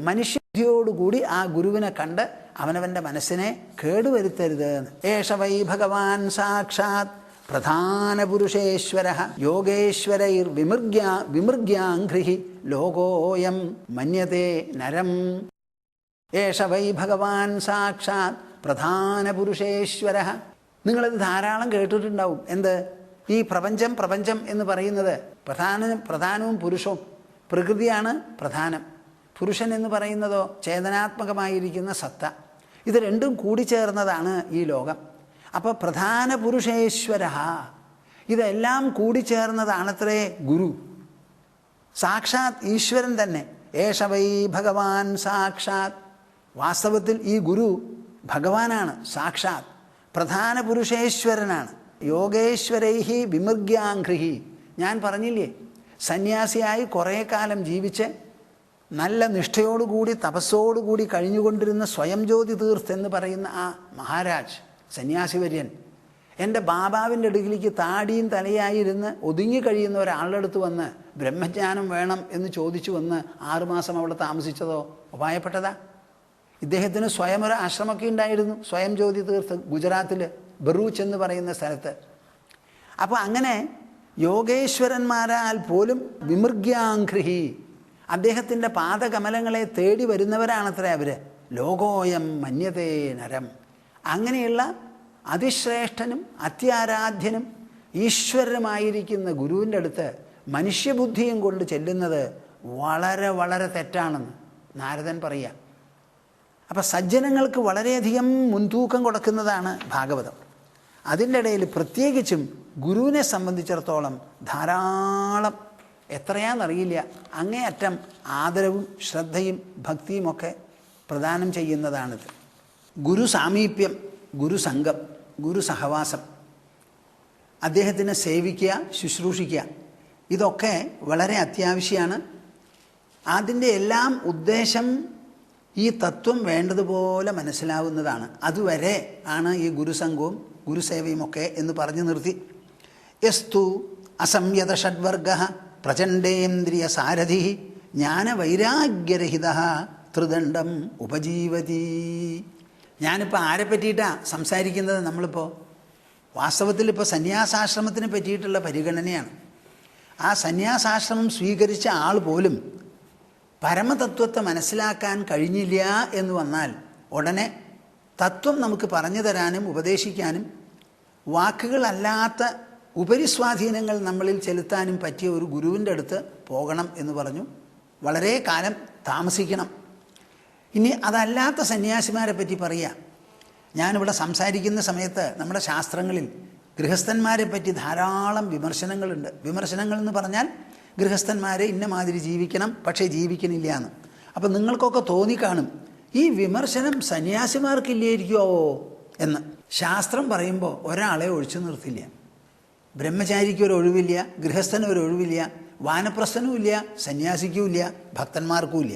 മനുഷ്യബുദ്ധിയോടുകൂടി ആ ഗുരുവിനെ കണ്ട് അവനവൻ്റെ മനസ്സിനെ കേടുവരുത്തരുത്. ഏഷ വൈ ഭഗവാൻ സാക്ഷാത് പ്രധാന പുരുഷേശ്വര യോഗേശ്വരൈർ വിമൃഗ്യാഘ്രി ലോകോയം മന്യതേ നരം. ഏഷ വൈ ഭഗവാൻ സാക്ഷാത് പ്രധാന പുരുഷേശ്വര. നിങ്ങളിത് ധാരാളം കേട്ടിട്ടുണ്ടാവും. എന്ത്? ഈ പ്രപഞ്ചം എന്ന് പറയുന്നത് പ്രധാനവും പുരുഷവും. പ്രകൃതിയാണ് പ്രധാനം. പുരുഷൻ എന്ന് പറയുന്നതോ ചേതനാത്മകമായിരിക്കുന്ന സത്ത. ഇത് രണ്ടും കൂടിച്ചേർന്നതാണ് ഈ ലോകം. അപ്പോൾ പ്രധാന പുരുഷേശ്വര, ഇതെല്ലാം കൂടിച്ചേർന്നതാണത്രേ ഗുരു. സാക്ഷാത് ഈശ്വരൻ തന്നെ. ഏഷ വൈ ഭഗവാൻ സാക്ഷാത്. വാസ്തവത്തിൽ ഈ ഗുരു ഭഗവാനാണ്, സാക്ഷാത് പ്രധാന പുരുഷേശ്വരനാണ്. യോഗേശ്വരൈഹി വിമൃഗ്യാഘ്രി. ഞാൻ പറഞ്ഞില്ലേ, സന്യാസിയായി കുറേ കാലം ജീവിച്ച് നല്ല നിഷ്ഠയോടുകൂടി തപസ്സോടുകൂടി കഴിഞ്ഞുകൊണ്ടിരുന്ന സ്വയം ജ്യോതി തീർത്ത് എന്ന് പറയുന്ന ആ മഹാരാജ് സന്യാസിവര്യൻ എൻ്റെ ബാബാവിൻ്റെ അടുക്കിലേക്ക് താടിയും തലയായിരുന്ന് ഒതുങ്ങിക്കഴിയുന്ന ഒരാളുടെ അടുത്ത് വന്ന് ബ്രഹ്മജ്ഞാനം വേണം എന്ന് ചോദിച്ചു വന്ന് 6 മാസം അവിടെ താമസിച്ചതോ ഉപായപ്പെട്ടതാ. ഇദ്ദേഹത്തിന് സ്വയം ഒരു ആശ്രമമൊക്കെ ഉണ്ടായിരുന്നു, സ്വയം ജ്യോതി തീർത്ത്, ഗുജറാത്തിൽ ബറൂച്ച് എന്ന് പറയുന്ന സ്ഥലത്ത്. അപ്പോൾ അങ്ങനെ യോഗേശ്വരന്മാരാൽ പോലും വിമൃഗ്യാഘ്രി, അദ്ദേഹത്തിൻ്റെ പാദകമലങ്ങളെ തേടി വരുന്നവരാണത്രേ അവർ. ലോകോയം മന്യതേ നരം. അങ്ങനെയുള്ള അതിശ്രേഷ്ഠനും അത്യാരാധ്യനും ഈശ്വരനുമായിരിക്കുന്ന ഗുരുവിൻ്റെ അടുത്ത് മനുഷ്യബുദ്ധിയും കൊണ്ട് ചെല്ലുന്നത് വളരെ വളരെ തെറ്റാണെന്ന് നാരദൻ പറയുക. അപ്പം സജ്ജനങ്ങൾക്ക് വളരെയധികം മുൻതൂക്കം കൊടുക്കുന്നതാണ് ഭാഗവതം. അതിൻ്റെ ഇടയിൽ പ്രത്യേകിച്ചും ഗുരുവിനെ സംബന്ധിച്ചിടത്തോളം ധാരാളം, എത്രയാണെന്നറിയില്ല, അങ്ങേയറ്റം ആദരവും ശ്രദ്ധയും ഭക്തിയുമൊക്കെ പ്രദാനം ചെയ്യുന്നതാണിത്. ഗുരു സാമീപ്യം, ഗുരുസംഘം, ഗുരു സഹവാസം, അദ്ദേഹത്തിനെ സേവിക്കുക, ശുശ്രൂഷിക്കുക, ഇതൊക്കെ വളരെ അത്യാവശ്യമാണ്. അതിൻ്റെ എല്ലാം ഉദ്ദേശം ഈ തത്വം വേണ്ടതുപോലെ മനസ്സിലാവുന്നതാണ്. അതുവരെ ആണ് ഈ ഗുരുസംഘവും ഗുരുസേവയുമൊക്കെ എന്ന് പറഞ്ഞു നിർത്തി. യസ്തു അസംയത ഷഡ്വർഗ പ്രചണ്ഡേന്ദ്രിയ സാരഥി ജ്ഞാനവൈരാഗ്യരഹിത ത്രിദണ്ഡം ഉപജീവതി. ഞാനിപ്പോൾ ആരെ പറ്റിയിട്ടാണ് സംസാരിക്കുന്നത്? നമ്മളിപ്പോൾ വാസ്തവത്തിൽ ഇപ്പോൾ സന്യാസാശ്രമത്തിനെ പറ്റിയിട്ടുള്ള പരിഗണനയാണ്. ആ സന്യാസാശ്രമം സ്വീകരിച്ച ആൾ പോലും പരമതത്വത്തെ മനസ്സിലാക്കാൻ കഴിഞ്ഞില്ല എന്ന് വന്നാൽ ഉടനെ തത്വം നമുക്ക് പറഞ്ഞു തരാനും ഉപദേശിക്കാനും വാക്കുകളല്ലാത്ത ഉപരിസ്വാധീനങ്ങൾ നമ്മളിൽ ചെലുത്താനും പറ്റിയ ഒരു ഗുരുവിൻ്റെ അടുത്ത് പോകണം എന്ന് പറഞ്ഞു. വളരെ കാലം താമസിക്കണം. ഇനി അതല്ലാത്ത സന്യാസിമാരെ പറ്റി പറയുക. ഞാനിവിടെ സംസാരിക്കുന്ന സമയത്ത് നമ്മുടെ ശാസ്ത്രങ്ങളിൽ ഗൃഹസ്ഥന്മാരെ പറ്റി ധാരാളം വിമർശനങ്ങളുണ്ട്. വിമർശനങ്ങൾ എന്ന് പറഞ്ഞാൽ ഗൃഹസ്ഥന്മാരെ ഇന്ന മാതിരി ജീവിക്കണം, പക്ഷേ ജീവിക്കണില്ല എന്ന്. അപ്പം നിങ്ങൾക്കൊക്കെ തോന്നിക്കാണും, ഈ വിമർശനം സന്യാസിമാർക്കില്ലായിരിക്കുമോ എന്ന്. ശാസ്ത്രം പറയുമ്പോൾ ഒരാളെ ഒഴിച്ചു നിർത്തില്ല. ബ്രഹ്മചാരിക്ക് ഒരു ഒഴിവില്ല, ഗൃഹസ്ഥന് ഒരു ഒഴിവില്ല, വാനപ്രസ്ഥനും ഇല്ല, സന്യാസിക്കും ഇല്ല, ഭക്തന്മാർക്കും ഇല്ല.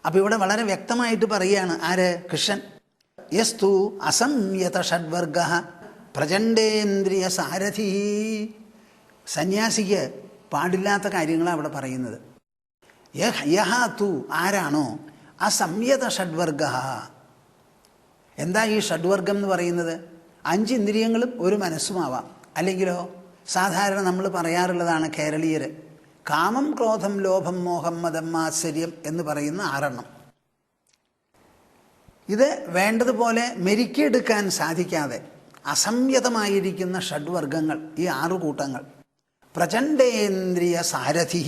അപ്പോൾ ഇവിടെ വളരെ വ്യക്തമായിട്ട് പറയുകയാണ് ആര്? കൃഷ്ണൻ. യസ്തു അസംയത ഷഡ്വർഗ പ്രചണ്ഡേന്ദ്രിയ സാരഥി. സന്യാസിക്ക് പാടില്ലാത്ത കാര്യങ്ങളാണ് അവിടെ പറയുന്നത്. യഹ തു, ആരാണോ അസംയത ഷഡ്വർഗ. എന്താ ഈ ഷഡ്വർഗം എന്ന് പറയുന്നത്? 5 ഇന്ദ്രിയങ്ങളും ഒരു മനസ്സുമാവാം. അല്ലെങ്കിലോ സാധാരണ നമ്മൾ പറയാറുള്ളതാണ് കേരളീയർ, കാമം, ക്രോധം, ലോഭം, മോഹം, മദം, മാത്സര്യം എന്ന് പറയുന്ന 6 ഇത് വേണ്ടതുപോലെ മെരുക്കിയെടുക്കാൻ സാധിക്കാതെ അസംയതമായിരിക്കുന്ന ഷഡ്വർഗങ്ങൾ, ഈ 6 കൂട്ടങ്ങൾ. പ്രചണ്ഡേന്ദ്രിയ സാരഥി.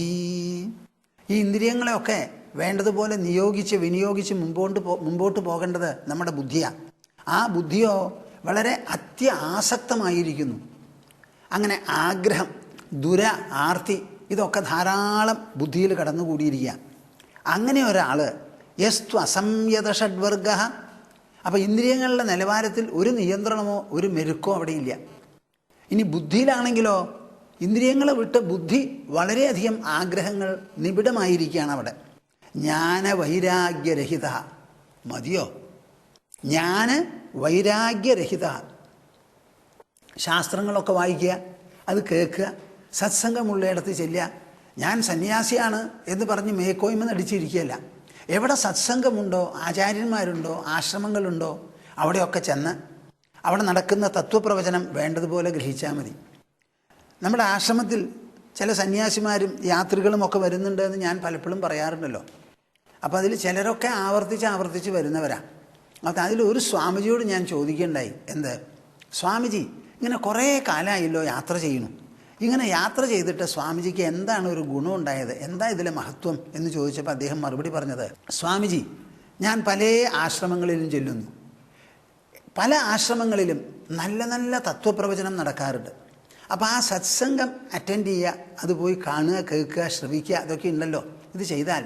ഈ ഇന്ദ്രിയങ്ങളെയൊക്കെ വേണ്ടതുപോലെ നിയോഗിച്ച് വിനിയോഗിച്ച് മുമ്പോട്ട് പോകേണ്ടത് നമ്മുടെ ബുദ്ധിയാണ്. ആ ബുദ്ധിയോ വളരെ ആസക്തമായിരിക്കുന്നു. അങ്ങനെ ആഗ്രഹം, ആർത്തി ഇതൊക്കെ ധാരാളം ബുദ്ധിയിൽ കടന്നുകൂടിയിരിക്കുക. അങ്ങനെ ഒരാൾ യസ്തു അസംയത ഷഡ്വർഗ. അപ്പോൾ ഇന്ദ്രിയങ്ങളുടെ നിലവാരത്തിൽ ഒരു നിയന്ത്രണമോ ഒരു മെരുക്കോ അവിടെയില്ല. ഇനി ബുദ്ധിയിലാണെങ്കിലോ ഇന്ദ്രിയങ്ങളെ വിട്ട് ബുദ്ധി വളരെയധികം ആഗ്രഹങ്ങൾ നിബിഡമായിരിക്കുകയാണ് അവിടെ. ജ്ഞാനവൈരാഗ്യരഹിത. മതിയോ? ജ്ഞാനവൈരാഗ്യരഹിത. ശാസ്ത്രങ്ങളൊക്കെ വായിക്കുക, അത് കേൾക്കുക, സത്സംഗമുള്ളയിടത്ത് ചെല്ലുക. ഞാൻ സന്യാസിയാണ് എന്ന് പറഞ്ഞ് മേക്കോയ്മ നടിച്ചിരിക്കുകയല്ല. എവിടെ സത്സംഗമുണ്ടോ, ആചാര്യന്മാരുണ്ടോ, ആശ്രമങ്ങളുണ്ടോ, അവിടെയൊക്കെ ചെന്ന് അവിടെ നടക്കുന്ന തത്വപ്രവചനം വേണ്ടതുപോലെ ഗ്രഹിച്ചാൽ മതി. നമ്മുടെ ആശ്രമത്തിൽ ചില സന്യാസിമാരും യാത്രികളും ഒക്കെ വരുന്നുണ്ട് എന്ന് ഞാൻ പലപ്പോഴും പറയാറുണ്ടല്ലോ. അപ്പോൾ അതിൽ ചിലരൊക്കെ ആവർത്തിച്ച് വരുന്നവരാണ്. അപ്പോൾ അതിലൊരു സ്വാമിജിയോട് ഞാൻ ചോദിക്കേണ്ടായി, എന്ത് സ്വാമിജി, ഇങ്ങനെ കുറേ കാലമായല്ലോ യാത്ര ചെയ്യുന്നു, ഇങ്ങനെ യാത്ര ചെയ്തിട്ട് സ്വാമിജിക്ക് എന്താണ് ഒരു ഗുണം ഉണ്ടായത്, എന്താ ഇതിലെ മഹത്വം എന്ന് ചോദിച്ചപ്പോൾ അദ്ദേഹം മറുപടി പറഞ്ഞത്, സ്വാമിജി, ഞാൻ പല ആശ്രമങ്ങളിലും ചെല്ലുന്നു, പല ആശ്രമങ്ങളിലും നല്ല നല്ല തത്വപ്രവചനം നടക്കാറുണ്ട്. അപ്പോൾ ആ സത്സംഗം അറ്റൻഡ് ചെയ്യുക, അത് പോയി കാണുക, കേൾക്കുക, ശ്രവിക്കുക, അതൊക്കെ ഉണ്ടല്ലോ. ഇത് ചെയ്താൽ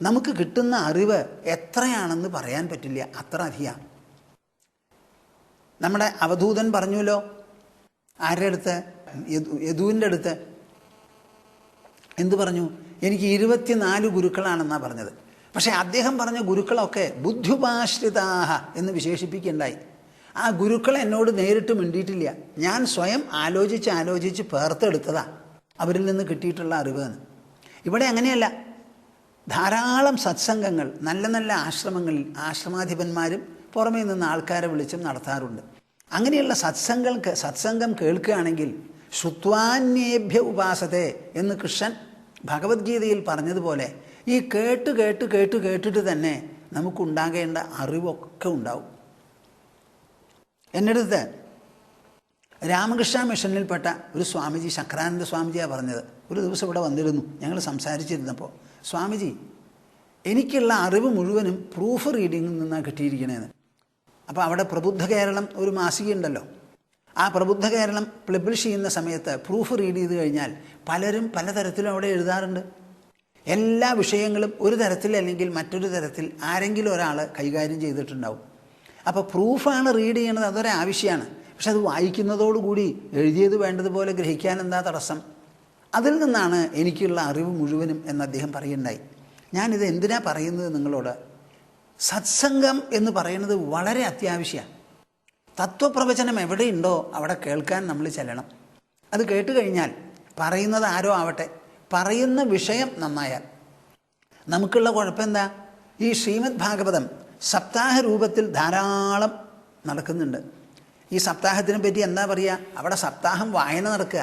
നമുക്ക് കിട്ടുന്ന അറിവ് എത്രയാണെന്ന് പറയാൻ പറ്റില്ല, അത്ര അധികം. നമ്മുടെ അവധൂതൻ പറഞ്ഞല്ലോ, ആരുടെ അടുത്ത്? യദുവിൻ്റെ അടുത്ത് എന്ത് പറഞ്ഞു? എനിക്ക് 24 ഗുരുക്കളാണെന്നാണ് പറഞ്ഞത്. പക്ഷേ അദ്ദേഹം പറഞ്ഞ ഗുരുക്കളൊക്കെ ബുദ്ധ്യുപാശ്രിതാഹ എന്ന് വിശേഷിപ്പിക്കുകയുണ്ടായി. ആ ഗുരുക്കൾ എന്നോട് നേരിട്ട് മിണ്ടിയിട്ടില്ല, ഞാൻ സ്വയം ആലോചിച്ച് പേർത്തെടുത്തതാ അവരിൽ നിന്ന് കിട്ടിയിട്ടുള്ള അറിവ് എന്ന്. ഇവിടെ അങ്ങനെയല്ല, ധാരാളം സത്സംഗങ്ങൾ നല്ല നല്ല ആശ്രമങ്ങളിൽ ആശ്രമാധിപന്മാരും പുറമേ നിന്ന് ആൾക്കാരെ വിളിച്ചും നടത്താറുണ്ട്. അങ്ങനെയുള്ള സത്സംഗം കേൾക്കുകയാണെങ്കിൽ ശ്രുത്വാന്യേഭ്യ ഉപാസത്തെ എന്ന് കൃഷ്ണൻ ഭഗവത്ഗീതയിൽ പറഞ്ഞതുപോലെ ഈ കേട്ടിട്ട് തന്നെ നമുക്കുണ്ടാകേണ്ട അറിവൊക്കെ ഉണ്ടാവും. എൻ്റെ അടുത്ത് രാമകൃഷ്ണ മിഷനിൽപ്പെട്ട ഒരു സ്വാമിജി, ശങ്കരാനന്ദ സ്വാമിജിയാണ് പറഞ്ഞത്. ഒരു ദിവസം ഇവിടെ വന്നിരുന്നു, ഞങ്ങൾ സംസാരിച്ചിരുന്നപ്പോൾ, സ്വാമിജി, എനിക്കുള്ള അറിവ് മുഴുവനും പ്രൂഫ് റീഡിങ്ങിൽ നിന്നാണ് കിട്ടിയിരിക്കണേന്ന്. അപ്പോൾ അവിടെ പ്രബുദ്ധ കേരളം ഒരു മാസിക ഉണ്ടല്ലോ, ആ പ്രബുദ്ധ കേരളം പബ്ലിഷ് ചെയ്യുന്ന സമയത്ത് പ്രൂഫ് റീഡ് ചെയ്ത് കഴിഞ്ഞാൽ പലരും പലതരത്തിലും അവിടെ എഴുതാറുണ്ട്. എല്ലാ വിഷയങ്ങളും ഒരു തരത്തിൽ അല്ലെങ്കിൽ മറ്റൊരു തരത്തിൽ ആരെങ്കിലും ഒരാൾ കൈകാര്യം ചെയ്തിട്ടുണ്ടാവും. അപ്പോൾ പ്രൂഫാണ് റീഡ് ചെയ്യണത്, അതൊരാവശ്യമാണ്. പക്ഷെ അത് വായിക്കുന്നതോടുകൂടി എഴുതിയത് വേണ്ടതുപോലെ ഗ്രഹിക്കാൻ എന്താ തടസ്സം? അതിൽ നിന്നാണ് എനിക്കുള്ള അറിവ് മുഴുവനും എന്ന് അദ്ദേഹം പറയുണ്ടായി. ഞാനിത് എന്തിനാ പറയുന്നത് നിങ്ങളോട്? സത്സംഗം എന്ന് പറയുന്നത് വളരെ അത്യാവശ്യമാണ്. തത്വപ്രവചനം എവിടെയുണ്ടോ അവിടെ കേൾക്കാൻ നമ്മൾ ചെല്ലണം. അത് കേട്ട് കഴിഞ്ഞാൽ പറയുന്നത് ആരോ ആവട്ടെ, പറയുന്ന വിഷയം നന്നായാൽ നമുക്കുള്ള കുഴപ്പമെന്താ? ഈ ശ്രീമദ് ഭാഗവതം സപ്താഹ രൂപത്തിൽ ധാരാളം നടക്കുന്നുണ്ട്. ഈ സപ്താഹത്തിനെ പറ്റി എന്താ പറയുക? അവിടെ സപ്താഹം വായന നടക്കുക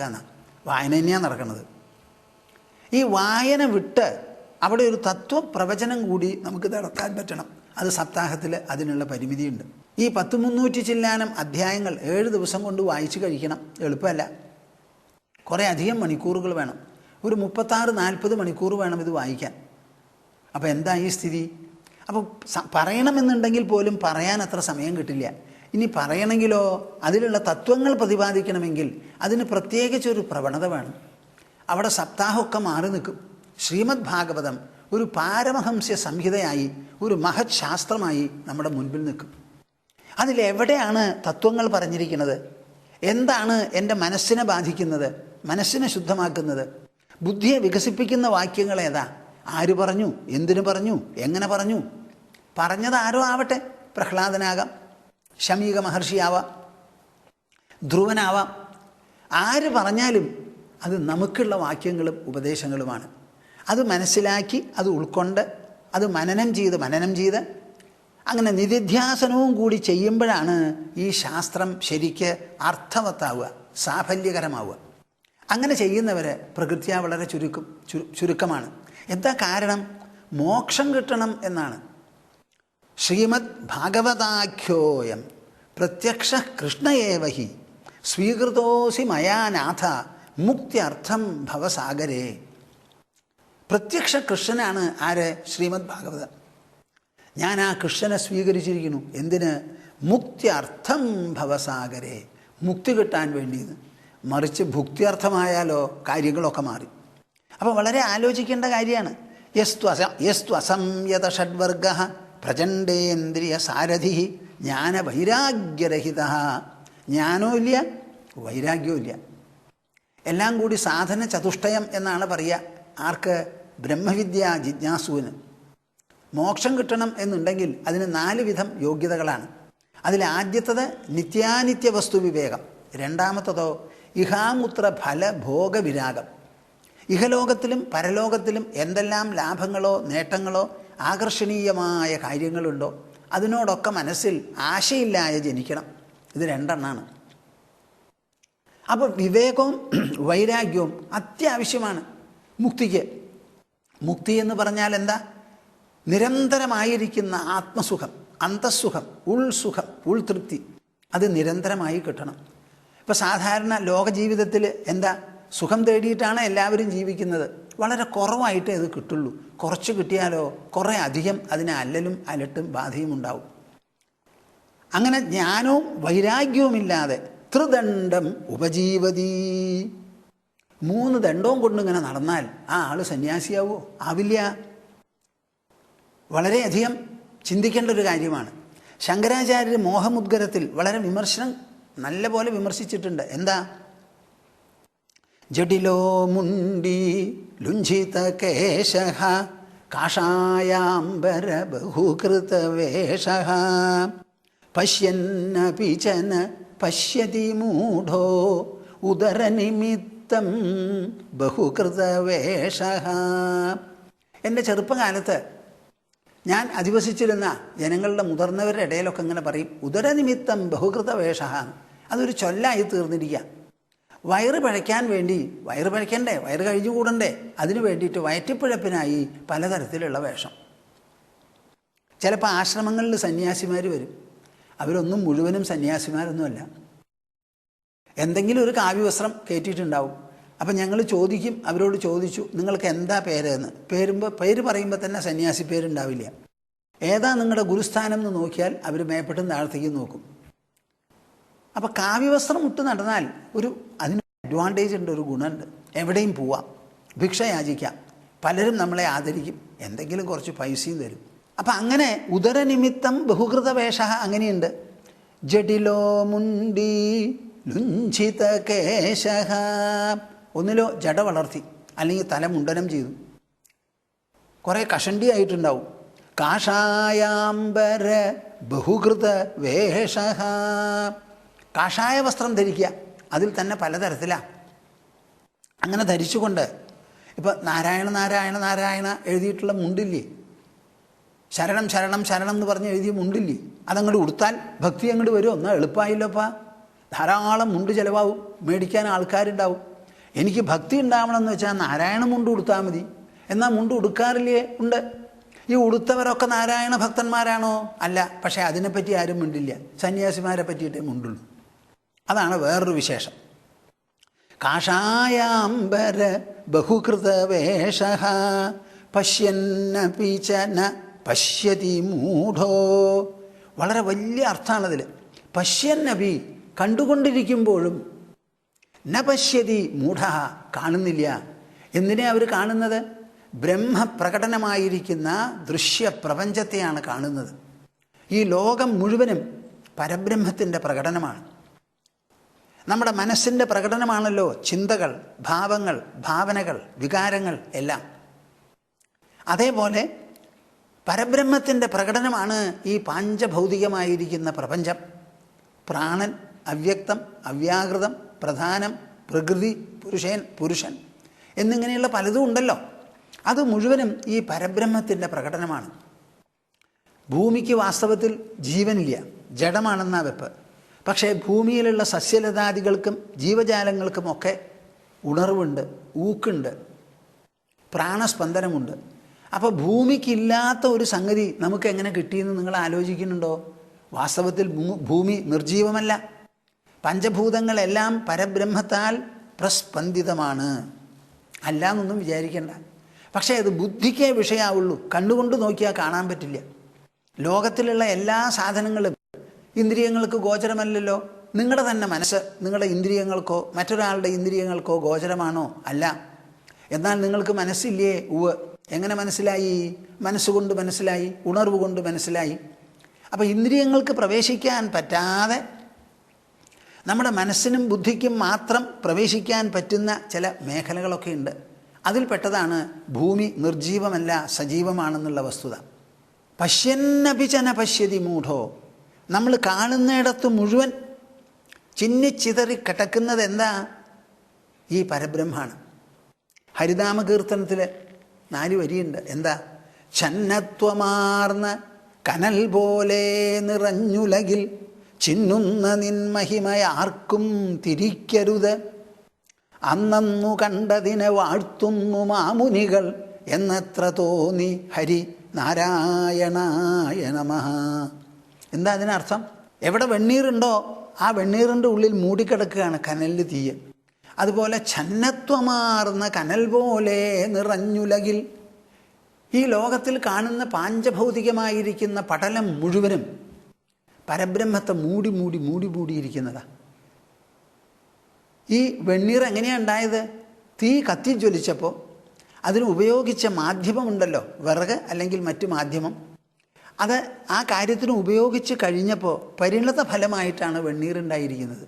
എന്നാണ്. വായന തന്നെയാണ് നടക്കുന്നത്. ഈ വായന വിട്ട് അവിടെ ഒരു തത്വപ്രവചനം കൂടി നമുക്ക് നടത്താൻ പറ്റണം. അത് സപ്താഹത്തിൽ അതിനുള്ള പരിമിതിയുണ്ട്. ഈ 300 ചില്ലാനം അധ്യായങ്ങൾ 7 ദിവസം കൊണ്ട് വായിച്ച് കഴിക്കണം, എളുപ്പമല്ല. കുറേ അധികം മണിക്കൂറുകൾ വേണം. ഒരു 36-40 മണിക്കൂർ വേണം ഇത് വായിക്കാൻ. അപ്പോൾ എന്താ ഈ സ്ഥിതി? അപ്പോൾ പറയണമെന്നുണ്ടെങ്കിൽ പോലും പറയാൻ അത്ര സമയം കിട്ടില്ല. ഇനി പറയണമെങ്കിലോ അതിലുള്ള തത്വങ്ങൾ പ്രതിപാദിക്കണമെങ്കിൽ അതിന് പ്രത്യേകിച്ചൊരു പ്രവണത വേണം. അവിടെ സപ്താഹമൊക്കെ മാറി നിൽക്കും. ശ്രീമദ് ഭാഗവതം ഒരു പാരമഹംസ്യ സംഹിതയായി, ഒരു മഹത് ശാസ്ത്രമായി നമ്മുടെ മുൻപിൽ നിൽക്കും. അതിലെവിടെയാണ് തത്വങ്ങൾ പറഞ്ഞിരിക്കുന്നത്? എന്താണ് എൻ്റെ മനസ്സിനെ ബാധിക്കുന്നത്, മനസ്സിനെ ശുദ്ധമാക്കുന്നത്, ബുദ്ധിയെ വികസിപ്പിക്കുന്ന വാക്യങ്ങൾ ഏതാ? ആര് പറഞ്ഞു, എന്തിനു പറഞ്ഞു, എങ്ങനെ പറഞ്ഞു? പറഞ്ഞത് ആരോ ആവട്ടെ, പ്രഹ്ലാദനാകാം, ശമീക മഹർഷിയാവാം, ധ്രുവനാവാം. ആര് പറഞ്ഞാലും അത് നമുക്കുള്ള വാക്യങ്ങളും ഉപദേശങ്ങളുമാണ്. അത് മനസ്സിലാക്കി, അത് ഉൾക്കൊണ്ട്, അത് മനനം ചെയ്ത് അങ്ങനെ നിധിധ്യാസനവും കൂടി ചെയ്യുമ്പോഴാണ് ഈ ശാസ്ത്രം ശരിക്ക് അർത്ഥവത്താവുക, സാഫല്യകരമാവുക. അങ്ങനെ ചെയ്യുന്നവർ പ്രകൃത്യാ വളരെ ചുരുക്കമാണ്. എന്താ കാരണം? മോക്ഷം കിട്ടണം എന്നാണ്. ശ്രീമദ് ഭാഗവതാഖ്യോയം പ്രത്യക്ഷ കൃഷ്ണയേവഹി സ്വീകൃതോസി മയാനാഥ മുക്ത്യർത്ഥം ഭവസാഗരേ. പ്രത്യക്ഷ കൃഷ്ണനാണ് ആര്? ശ്രീമദ് ഭാഗവതം. ഞാൻ ആ കൃഷ്ണനെ സ്വീകരിച്ചിരിക്കുന്നു. എന്തിന്? മുക്ത്യർത്ഥം ഭവസാഗരേ, മുക്തി കിട്ടാൻ വേണ്ടിയെന്ന്. മറിച്ച് ഭുക്തിയർത്ഥമായാലോ കാര്യങ്ങളൊക്കെ മാറി. അപ്പോൾ വളരെ ആലോചിക്കേണ്ട കാര്യമാണ്. യസ്തു അസംയത ഷഡ്വർഗ പ്രചണ്ഡേന്ദ്രിയ സാരഥി ജ്ഞാനവൈരാഗ്യരഹിത. ജ്ഞാനവും ഇല്ല, വൈരാഗ്യവും ഇല്ല. എല്ലാം കൂടി സാധന ചതുഷ്ടയം എന്നാണ് പറയുക. ആർക്ക്? ബ്രഹ്മവിദ്യ ജിജ്ഞാസുവിന്. മോക്ഷം കിട്ടണം എന്നുണ്ടെങ്കിൽ അതിന് 4 വിധം യോഗ്യതകളാണ്. അതിൽ ആദ്യത്തത് നിത്യാനിത്യ വസ്തു വിവേകം, രണ്ടാമത്തതോ ഇഹാമുത്ര ഫല ഭോഗവിരാഗം. ഇഹലോകത്തിലും പരലോകത്തിലും എന്തെല്ലാം ലാഭങ്ങളോ നേട്ടങ്ങളോ ആകർഷണീയമായ കാര്യങ്ങളുണ്ടോ അതിനോടൊക്കെ മനസ്സിൽ ആശയില്ലാതെ ജനിക്കണം. ഇത് രണ്ടെണ്ണമാണ്. അപ്പോൾ വിവേകവും വൈരാഗ്യവും അത്യാവശ്യമാണ് മുക്തിക്ക്. മുക്തി എന്ന് പറഞ്ഞാൽ എന്താ? നിരന്തരമായിരിക്കുന്ന ആത്മസുഖം, അന്തഃസുഖം, ഉൾസുഖം, ഉൾതൃപ്തി അത് നിരന്തരമായി കിട്ടണം. ഇപ്പോൾ സാധാരണ ലോക ജീവിതത്തിൽ എന്താ, സുഖം തേടിയിട്ടാണ് എല്ലാവരും ജീവിക്കുന്നത്. വളരെ കുറവായിട്ടേ അത് കിട്ടുള്ളൂ. കുറച്ച് കിട്ടിയാലോ കുറേ അധികം അതിന് അല്ലലും അലട്ടും ബാധയും ഉണ്ടാവും. അങ്ങനെ ജ്ഞാനവും വൈരാഗ്യവുമില്ലാതെ ത്രിദണ്ഡം ഉപജീവതി, 3 ദണ്ഡവും കൊണ്ടിങ്ങനെ നടന്നാൽ ആ ആൾ സന്യാസിയാവോ? ആവില്ല. വളരെയധികം ചിന്തിക്കേണ്ട ഒരു കാര്യമാണ്. ശങ്കരാചാര്യർ മോഹമുദ്ഗരത്തിൽ വളരെ വിമർശനം നല്ലപോലെ വിമർശിച്ചിട്ടുണ്ട്. എന്താ? ജഡിലോ മുണ്ടി ലുഞ്ചിത കേശഃ കാഷായാംബര ബഹുകൃതവേഷഃ പശ്യന്നപി ചന പശ്യതി മൂഢോ ഉദരനിമിത്തം ബഹുകൃതവേഷഃ. എൻ്റെ ചെറുപ്പകാലത്ത് ഞാൻ അധിവസിച്ചിരുന്ന ജനങ്ങളുടെ മുതിർന്നവരുടെ ഇടയിലൊക്കെ ഇങ്ങനെ പറയും, ഉദരനിമിത്തം ബഹുകൃതവേഷഃ. അതൊരു ചൊല്ലായി തീർന്നിരിക്കുക. വയറ് പഴയ്ക്കാൻ വേണ്ടി, വയറ് പഴയ്ക്കണ്ടേ, വയറ് കഴിഞ്ഞുകൂടണ്ടേ, അതിനു വേണ്ടിയിട്ട് വയറ്റിപ്പിഴപ്പിനായി പലതരത്തിലുള്ള വേഷം. ചിലപ്പോൾ ആശ്രമങ്ങളിൽ സന്യാസിമാർ വരും. അവരൊന്നും മുഴുവനും സന്യാസിമാരൊന്നുമല്ല. എന്തെങ്കിലും ഒരു കാവ്യവസ്ത്രം കയറ്റിയിട്ടുണ്ടാവും. അപ്പം ഞങ്ങൾ ചോദിക്കും, അവരോട് ചോദിച്ചു നിങ്ങൾക്ക് എന്താ പേരെന്ന്. പേര് പറയുമ്പോൾ തന്നെ സന്യാസി പേരുണ്ടാവില്ല. ഏതാ നിങ്ങളുടെ ഗുരുസ്ഥാനം എന്ന് നോക്കിയാൽ അവർ മേപ്പെട്ടും താഴത്തേക്ക് നോക്കും. അപ്പം കാവ്യവസ്ത്രം ഇട്ട് നടന്നാൽ അതിന് അഡ്വാൻറ്റേജ് ഉണ്ട്, ഒരു ഗുണമുണ്ട്. എവിടെയും പോവാം, ഭിക്ഷ യാചിക്കാം, പലരും നമ്മളെ ആദരിക്കും, എന്തെങ്കിലും കുറച്ച് പൈസയും തരും. അപ്പം അങ്ങനെ ഉദരനിമിത്തം ബഹുകൃതവേഷ അങ്ങനെയുണ്ട്. ജഡിലോ മുണ്ടി ലുഞ്ചിത കേശഃ, ഒന്നിലോ ജട വളർത്തി അല്ലെങ്കിൽ തല മുണ്ടനം ചെയ്തു, കുറേ കഷണ്ടിയായിട്ടുണ്ടാവും. കാഷായാംബര ബഹുകൃത വേഷഃ, കാഷായ വസ്ത്രം ധരിക്കുക, അതിൽ തന്നെ പലതരത്തിലാണ്. അങ്ങനെ ധരിച്ചുകൊണ്ട് ഇപ്പം നാരായണ നാരായണ നാരായണ എഴുതിയിട്ടുള്ള മുണ്ടില്ലേ, ശരണം ശരണം ശരണം എന്ന് പറഞ്ഞ് എഴുതിയ മുണ്ടില്ലേ, അതങ്ങോട്ട് ഉടുത്താൽ ഭക്തി അങ്ങോട്ട് വരുമോ? എന്നാൽ എളുപ്പമായില്ലപ്പാ. ധാരാളം മുണ്ട് ചിലവാകും, മേടിക്കാൻ ആൾക്കാരുണ്ടാവും. എനിക്ക് ഭക്തി ഉണ്ടാവണമെന്ന് വെച്ചാൽ നാരായണ മുണ്ട് ഉടുത്താൽ മതി. എന്നാൽ മുണ്ട് ഉടുക്കാറില്ലേ? ഉണ്ട്. ഈ ഉടുത്തവരൊക്കെ നാരായണ ഭക്തന്മാരാണോ? അല്ല. പക്ഷേ അതിനെപ്പറ്റി ആരും മിണ്ടില്ല. സന്യാസിമാരെ പറ്റിയിട്ടേ മുണ്ടുള്ളൂ. അതാണ് വേറൊരു വിശേഷം. കാഷായാംബര ബഹുകൃതവേഷഃ പശ്യന്നപി ചന പശ്യതി മൂഢോ. വളരെ വലിയ അർത്ഥമാണതിൽ. പശ്യന്നപി കണ്ടുകൊണ്ടിരിക്കുമ്പോഴും, ന പശ്യതി മൂഢ കാണുന്നില്ല. എന്തിനാ അവർ കാണുന്നത്? ബ്രഹ്മപ്രകടനമായിരിക്കുന്ന ദൃശ്യപ്രപഞ്ചത്തെയാണ് കാണുന്നത്. ഈ ലോകം മുഴുവനും പരബ്രഹ്മത്തിൻ്റെ പ്രകടനമാണ്. നമ്മുടെ മനസ്സിൻ്റെ പ്രകടനമാണല്ലോ ചിന്തകൾ, ഭാവങ്ങൾ, ഭാവനകൾ, വികാരങ്ങൾ എല്ലാം. അതേപോലെ പരബ്രഹ്മത്തിൻ്റെ പ്രകടനമാണ് ഈ പാഞ്ചഭൗതികമായിരിക്കുന്ന പ്രപഞ്ചം. പ്രാണൻ, അവ്യക്തം, അവ്യാകൃതം, പ്രധാനം, പ്രകൃതി, പുരുഷൻ എന്നിങ്ങനെയുള്ള പലതും ഉണ്ടല്ലോ. അത് മുഴുവനും ഈ പരബ്രഹ്മത്തിൻ്റെ പ്രകടനമാണ്. ഭൂമിക്ക് വാസ്തവത്തിൽ ജീവനില്ല, ജഡമാണെന്നാ വെപ്പ്. പക്ഷേ ഭൂമിയിലുള്ള സസ്യലതാദികൾക്കും ജീവജാലങ്ങൾക്കുമൊക്കെ ഉണർവുണ്ട്, ഊക്കുണ്ട്, പ്രാണസ്പന്ദനമുണ്ട്. അപ്പോൾ ഭൂമിക്കില്ലാത്ത ഒരു സംഗതി നമുക്ക് എങ്ങനെ കിട്ടിയെന്ന് നിങ്ങൾ ആലോചിക്കുന്നുണ്ടോ? വാസ്തവത്തിൽ ഭൂമി നിർജീവമല്ല. പഞ്ചഭൂതങ്ങളെല്ലാം പരബ്രഹ്മത്താൽ പ്രസ്പന്ദിതമാണ്. അല്ല എന്നൊന്നും വിചാരിക്കേണ്ട. പക്ഷേ അത് ബുദ്ധിക്കേ വിഷയമാവുള്ളൂ. കണ്ണുകൊണ്ട് നോക്കിയാൽ കാണാൻ പറ്റില്ല. ലോകത്തിലുള്ള എല്ലാ സാധനങ്ങളും ഇന്ദ്രിയങ്ങൾക്ക് ഗോചരമല്ലല്ലോ. നിങ്ങളുടെ തന്നെ മനസ്സ് നിങ്ങളുടെ ഇന്ദ്രിയങ്ങൾക്കോ മറ്റൊരാളുടെ ഇന്ദ്രിയങ്ങൾക്കോ ഗോചരമാണോ? അല്ല. എന്നാൽ നിങ്ങൾക്ക് മനസ്സില്ലേ? ഉവ്വ്. എങ്ങനെ മനസ്സിലായി? മനസ്സുകൊണ്ട് മനസ്സിലായി, ഉണർവ് കൊണ്ട് മനസ്സിലായി. അപ്പോൾ ഇന്ദ്രിയങ്ങൾക്ക് പ്രവേശിക്കാൻ പറ്റാതെ നമ്മുടെ മനസ്സിനും ബുദ്ധിക്കും മാത്രം പ്രവേശിക്കാൻ പറ്റുന്ന ചില മേഖലകളൊക്കെ ഉണ്ട്. അതിൽപ്പെട്ടതാണ് ഭൂമി നിർജീവമല്ല, സജീവമാണെന്നുള്ള വസ്തുത. പശ്യന്നപിചന പശ്യതി മൂഢോ. നമ്മൾ കാണുന്നിടത്ത് മുഴുവൻ ചിന്നിച്ചിതറി കിടക്കുന്നത് എന്താ? ഈ പരബ്രഹ്മാണ്. ഹരിനാമ കീർത്തനത്തിൽ 4 വരിയുണ്ട്. എന്താ? ഛന്നത്വമാർന്ന കനൽ പോലെ നിറഞ്ഞുലകിൽ ചിന്നുന്ന നിൻമഹിമയാർക്കും തിരിക്കരുത്. അന്നു കണ്ടതിനെ വാഴ്ത്തുന്നു മാമുനികൾ എന്നത്ര തോന്നി ഹരി നാരായണായ നമഃ. എന്താ അതിനർത്ഥം? എവിടെ വെണ്ണീറുണ്ടോ ആ വെണ്ണീറിൻ്റെ ഉള്ളിൽ മൂടിക്കിടക്കുകയാണ് കനലിൽ തീയ്. അതുപോലെ ഛന്നത്വമാർന്ന കനൽ പോലെ നിറഞ്ഞുലകിൽ, ഈ ലോകത്തിൽ കാണുന്ന പാഞ്ചഭൗതികമായിരിക്കുന്ന പടലം മുഴുവനും പരബ്രഹ്മത്തെ മൂടി മൂടി മൂടി മൂടിയിരിക്കുന്നതാണ്. ഈ വെണ്ണീർ എങ്ങനെയാണ് ഉണ്ടായത്? തീ കത്തിജ്വലിച്ചപ്പോൾ അതിന് ഉപയോഗിച്ച മാധ്യമമുണ്ടല്ലോ, വിറക് അല്ലെങ്കിൽ മറ്റു മാധ്യമം, അത് ആ കാര്യത്തിന് ഉപയോഗിച്ച് കഴിഞ്ഞപ്പോൾ പരിണത ഫലമായിട്ടാണ് വെണ്ണീറുണ്ടായിരിക്കുന്നത്.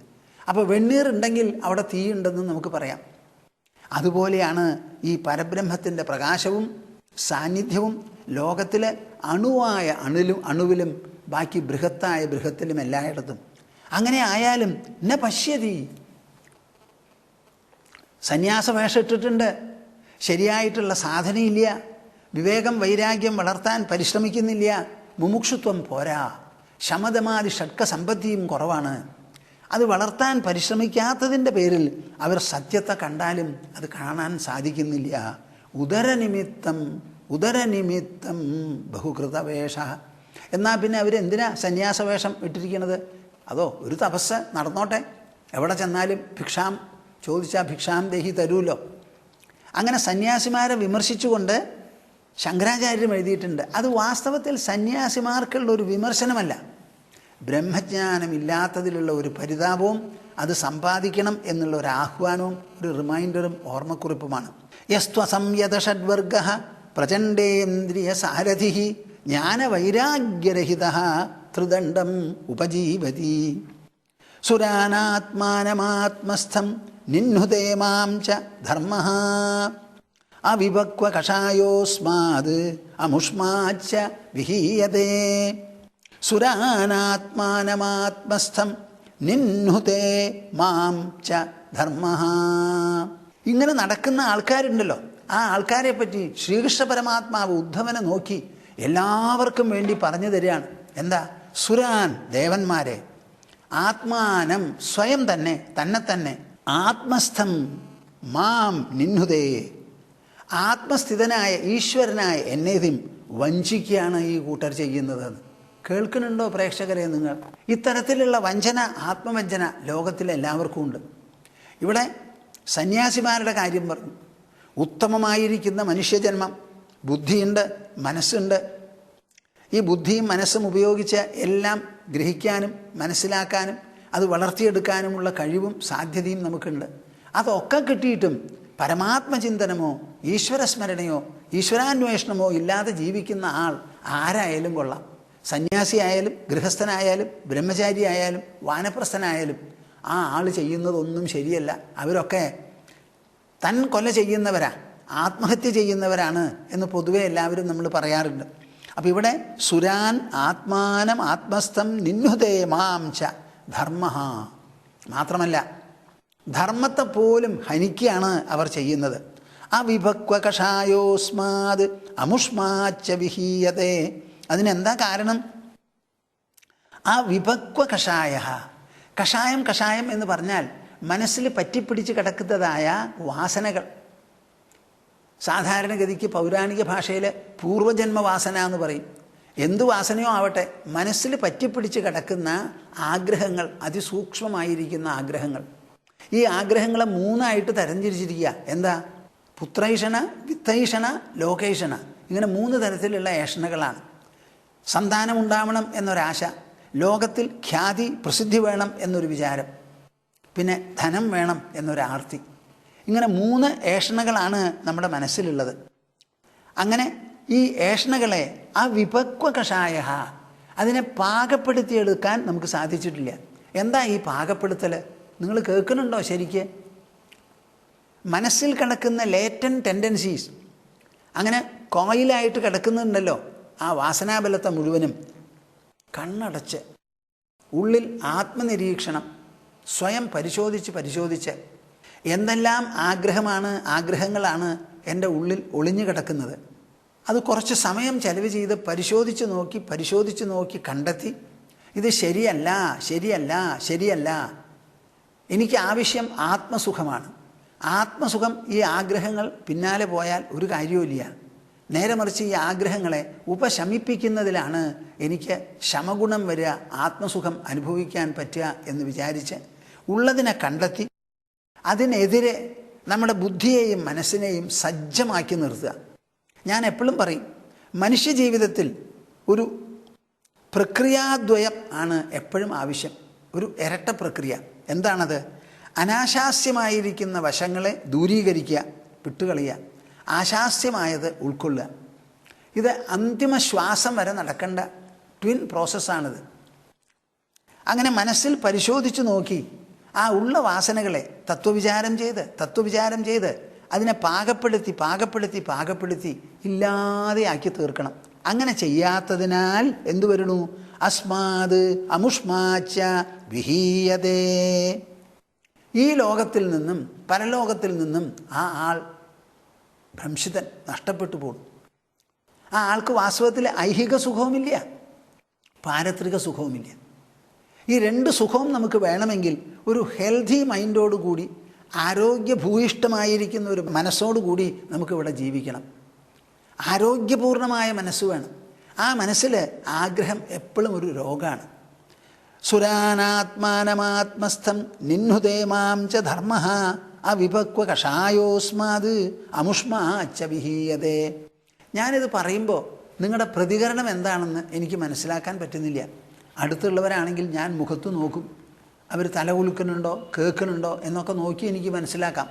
അപ്പോൾ വെണ്ണീറുണ്ടെങ്കിൽ അവിടെ തീയുണ്ടെന്ന് നമുക്ക് പറയാം. അതുപോലെയാണ് ഈ പരബ്രഹ്മത്തിൻ്റെ പ്രകാശവും സാന്നിധ്യവും ലോകത്തിലെ അണുവായ അണുവിലും ബാക്കി ബൃഹത്തായ ബൃഹത്തിലും എല്ലായിടത്തും. അങ്ങനെ ആയാലും ന പശ്യതി. സന്യാസവേഷം ഇട്ടിട്ടുണ്ട്, ശരിയായിട്ടുള്ള സാധനയില്ല, വിവേകം വൈരാഗ്യം വളർത്താൻ പരിശ്രമിക്കുന്നില്ല, മുമുക്ഷുത്വം പോരാ, ശമതമാതി ഷഡ്ക സമ്പത്തിയും കുറവാണ്. അത് വളർത്താൻ പരിശ്രമിക്കാത്തതിൻ്റെ പേരിൽ അവർ സത്യത്തെ കണ്ടാലും അത് കാണാൻ സാധിക്കുന്നില്ല. ഉദരനിമിത്തം ബഹുകൃതവേഷ. എന്നാൽ പിന്നെ അവരെന്തിനാ സന്യാസവേഷം ഇട്ടിരിക്കുന്നത്? അതോ ഒരു തപസ് നടന്നോട്ടെ, എവിടെ ചെന്നാലും ഭിക്ഷാം ചോദിച്ചാൽ ഭിക്ഷാം ദേഹി തരൂല്ലോ. അങ്ങനെ സന്യാസിമാരെ വിമർശിച്ചുകൊണ്ട് ശങ്കരാചാര്യരും എഴുതിയിട്ടുണ്ട്. അത് വാസ്തവത്തിൽ സന്യാസിമാർക്കുള്ള ഒരു വിമർശനമല്ല, ബ്രഹ്മജ്ഞാനമില്ലാത്തതിലുള്ള ഒരു പരിതാപവും അത് സമ്പാദിക്കണം എന്നുള്ള ഒരു ആഹ്വാനവും ഒരു റിമൈൻഡറും ഓർമ്മക്കുറിപ്പുമാണ്. യസ്ത്വസംയത ഷഡ്വർഗ പ്രചണ്ഡേന്ദ്രിയ സാരഥി ജ്ഞാനവൈരാഗ്യരഹിത ത്രിദണ്ഡം ഉപജീവതി. സുരാനാത്മാനമാത്മസ്ഥം നിഹ്നുതേ മാം ച ധർമ്മഃ അവിഭക്വ കഷായോസ്മാത് അമുഷ്മാച്ച വിഹീയതേ. സുരാനാത്മാനമാത്മസ്ഥം നിഹ്നുതേ മാം ച ധർമ്മഃ. ഇങ്ങനെ നടക്കുന്ന ആൾക്കാരുണ്ടല്ലോ, ആ ആൾക്കാരെ പറ്റി ശ്രീകൃഷ്ണ പരമാത്മാവ് ഉദ്ധവനെ നോക്കി എല്ലാവർക്കും വേണ്ടി പറഞ്ഞു തരികയാണ്. എന്താ? സുരാൻ ദേവന്മാരെ, ആത്മാനം സ്വയം തന്നെ തന്നെ, ആത്മസ്ഥം മാം നിഹ്നുതേ, ആത്മസ്ഥിതനായ ഈശ്വരനായ എന്നേതും വഞ്ചിക്കുകയാണ് ഈ കൂട്ടർ ചെയ്യുന്നതെന്ന്. കേൾക്കുന്നുണ്ടോ പ്രേക്ഷകരെ നിങ്ങൾ? ഇത്തരത്തിലുള്ള വഞ്ചന, ആത്മവഞ്ചന ലോകത്തിലെല്ലാവർക്കും ഉണ്ട്. ഇവിടെ സന്യാസിമാരുടെ കാര്യം പറഞ്ഞു. ഉത്തമമായിരിക്കുന്ന മനുഷ്യജന്മം, ബുദ്ധിയുണ്ട്, മനസ്സുണ്ട്. ഈ ബുദ്ധിയും മനസ്സും ഉപയോഗിച്ച് എല്ലാം ഗ്രഹിക്കാനും മനസ്സിലാക്കാനും അത് വളർത്തിയെടുക്കാനുമുള്ള കഴിവും സാധ്യതയും നമുക്കുണ്ട്. അതൊക്കെ കിട്ടിയിട്ടും പരമാത്മചിന്തനമോ ഈശ്വരസ്മരണയോ ഈശ്വരാന്വേഷണമോ ഇല്ലാതെ ജീവിക്കുന്ന ആൾ ആരായാലും കൊള്ളാം. സന്യാസിയായാലും ഗൃഹസ്ഥനായാലും ബ്രഹ്മചാരി ആയാലും വാനപ്രസ്ഥനായാലും ആ ആൾ ചെയ്യുന്നതൊന്നും ശരിയല്ല. അവരൊക്കെ തൻ കൊല ചെയ്യുന്നവരാ, ആത്മഹത്യ ചെയ്യുന്നവരാണ് എന്ന് പൊതുവെ എല്ലാവരും നമ്മൾ പറയാറുണ്ട്. അപ്പോൾ ഇവിടെ സുരാൻ ആത്മാനം ആത്മസ്ഥം നിഹ്നുതേ മാം ച ധർമ്മഃ. മാത്രമല്ല ധർമ്മത്തെ പോലും ഹനിക്കുകയാണ് അവർ ചെയ്യുന്നത്. അവിഭക്വ കഷായോസ്മാത് അമുഷ്മാച്ച വിഹീയതേ. അതിനെന്താ കാരണം? ആ വിഭക്വ കഷായ, കഷായം എന്ന് പറഞ്ഞാൽ മനസ്സിൽ പറ്റിപ്പിടിച്ച് കിടക്കുന്നതായ വാസനകൾ. സാധാരണഗതിക്ക് പൗരാണിക ഭാഷയിൽ പൂർവജന്മവാസന എന്ന് പറയും. എന്തു വാസനയോ ആവട്ടെ, മനസ്സിൽ പറ്റിപ്പിടിച്ച് കിടക്കുന്ന ആഗ്രഹങ്ങൾ, അതിസൂക്ഷ്മമായിരിക്കുന്ന ആഗ്രഹങ്ങൾ. ഈ ആഗ്രഹങ്ങളെ 3ആയിട്ട് തരംതിരിച്ചിരിക്കുക. എന്താ? പുത്രൈഷണ, വിത്തൈഷണ, ലോകൈഷണ. ഇങ്ങനെ 3 തരത്തിലുള്ള ഏഷണകളാണ്. സന്താനമുണ്ടാവണം എന്നൊരാശ, ലോകത്തിൽ ഖ്യാതി പ്രസിദ്ധി വേണം എന്നൊരു വിചാരം, പിന്നെ ധനം വേണം എന്നൊരാർത്തി. ഇങ്ങനെ 3 ഏഷണകളാണ് നമ്മുടെ മനസ്സിലുള്ളത്. അങ്ങനെ ഈ ഏഷണകളെ ആ വിഭക്വ കഷായ, അതിനെ പാകപ്പെടുത്തിയെടുക്കാൻ നമുക്ക് സാധിച്ചിട്ടില്ല. എന്താ ഈ പാകപ്പെടുത്തൽ? നിങ്ങൾ കേൾക്കുന്നുണ്ടോ ശരിക്ക്? മനസ്സിൽ കിടക്കുന്ന ലേറ്റൻ ടെൻഡൻസീസ് അങ്ങനെ കോയിലായിട്ട് കിടക്കുന്നുണ്ടല്ലോ, ആ വാസനാബലത്തെ മുഴുവനും കണ്ണടച്ച് ഉള്ളിൽ ആത്മനിരീക്ഷണം, സ്വയം പരിശോധിച്ച് എന്തെല്ലാം ആഗ്രഹങ്ങളാണ് എൻ്റെ ഉള്ളിൽ ഒളിഞ്ഞു കിടക്കുന്നത്. അത് കുറച്ച് സമയം ചെലവ് ചെയ്ത് പരിശോധിച്ച് നോക്കി കണ്ടെത്തി ഇത് ശരിയല്ല. എനിക്ക് ആവശ്യം ആത്മസുഖമാണ്. ആത്മസുഖം ഈ ആഗ്രഹങ്ങൾ പിന്നാലെ പോയാൽ ഒരു കാര്യവുമില്ല. നേരെ മറിച്ച് ഈ ആഗ്രഹങ്ങളെ ഉപശമിപ്പിക്കുന്നതിലാണ് എനിക്ക് ശമഗുണം വരിക, ആത്മസുഖം അനുഭവിക്കാൻ പറ്റുക എന്ന് വിചാരിച്ച് ഉള്ളതിനെ കണ്ടെത്തി അതിനെതിരെ നമ്മുടെ ബുദ്ധിയെയും മനസ്സിനെയും സജ്ജമാക്കി നിർത്തുക. ഞാൻ എപ്പോഴും പറയും, മനുഷ്യജീവിതത്തിൽ ഒരു പ്രക്രിയാദ്വയം ആണ് എപ്പോഴും ആവശ്യം. ഒരു ഇരട്ട പ്രക്രിയ. എന്താണത്? അനാശാസ്യമായിരിക്കുന്ന വശങ്ങളെ ദൂരീകരിക്കുക, വിട്ടുകളയുക, ആശാസ്യമായത് ഉൾക്കൊള്ളുക. ഇത് അന്തിമ ശ്വാസം വരെ നടക്കേണ്ട ട്വിൻ പ്രോസസ്സാണിത്. അങ്ങനെ മനസ്സിൽ പരിശോധിച്ച് നോക്കി ആ ഉള്ള വാസനകളെ തത്വവിചാരം ചെയ്ത് അതിനെ പാകപ്പെടുത്തി ഇല്ലാതെയാക്കി തീർക്കണം. അങ്ങനെ ചെയ്യാത്തതിനാൽ എന്തു വരുന്നു? അസ്മാത് അമുഷ്മാച്ച വിഹീയതേ. ഈ ലോകത്തിൽ നിന്നും പരലോകത്തിൽ നിന്നും ആ ആൾ ഭ്രംശിതൻ, നഷ്ടപ്പെട്ടു പോകും. ആ ആൾക്ക് വാസ്തവത്തിൽ ഐഹിക സുഖവുമില്ല, പാരത്രിക സുഖവുമില്ല. ഈ രണ്ട് സുഖവും നമുക്ക് വേണമെങ്കിൽ ഒരു ഹെൽത്തി മൈൻഡോടുകൂടി, ആരോഗ്യഭൂയിഷ്ടമായിരിക്കുന്ന ഒരു മനസ്സോടുകൂടി നമുക്കിവിടെ ജീവിക്കണം. ആരോഗ്യപൂർണമായ മനസ്സ് വേണം. ആ മനസ്സിൽ ആഗ്രഹം എപ്പോഴും ഒരു രോഗമാണ്. സുരാനാത്മാനമാത്മസ്ഥം നിന്നുതേ മാം ച ധർമ്മ അവിഭക്വ കഷായോസ്മാത് അമുഷ്മാച്ച വിഹീയതേ. ഞാനിത് പറയുമ്പോൾ നിങ്ങളുടെ പ്രതികരണം എന്താണെന്ന് എനിക്ക് മനസ്സിലാക്കാൻ പറ്റുന്നില്ല. അടുത്തുള്ളവരാണെങ്കിൽ ഞാൻ മുഖത്ത് നോക്കും, അവർ തല കുലുക്കുന്നുണ്ടോ കേൾക്കുന്നുണ്ടോ എന്നൊക്കെ നോക്കി എനിക്ക് മനസ്സിലാക്കാം.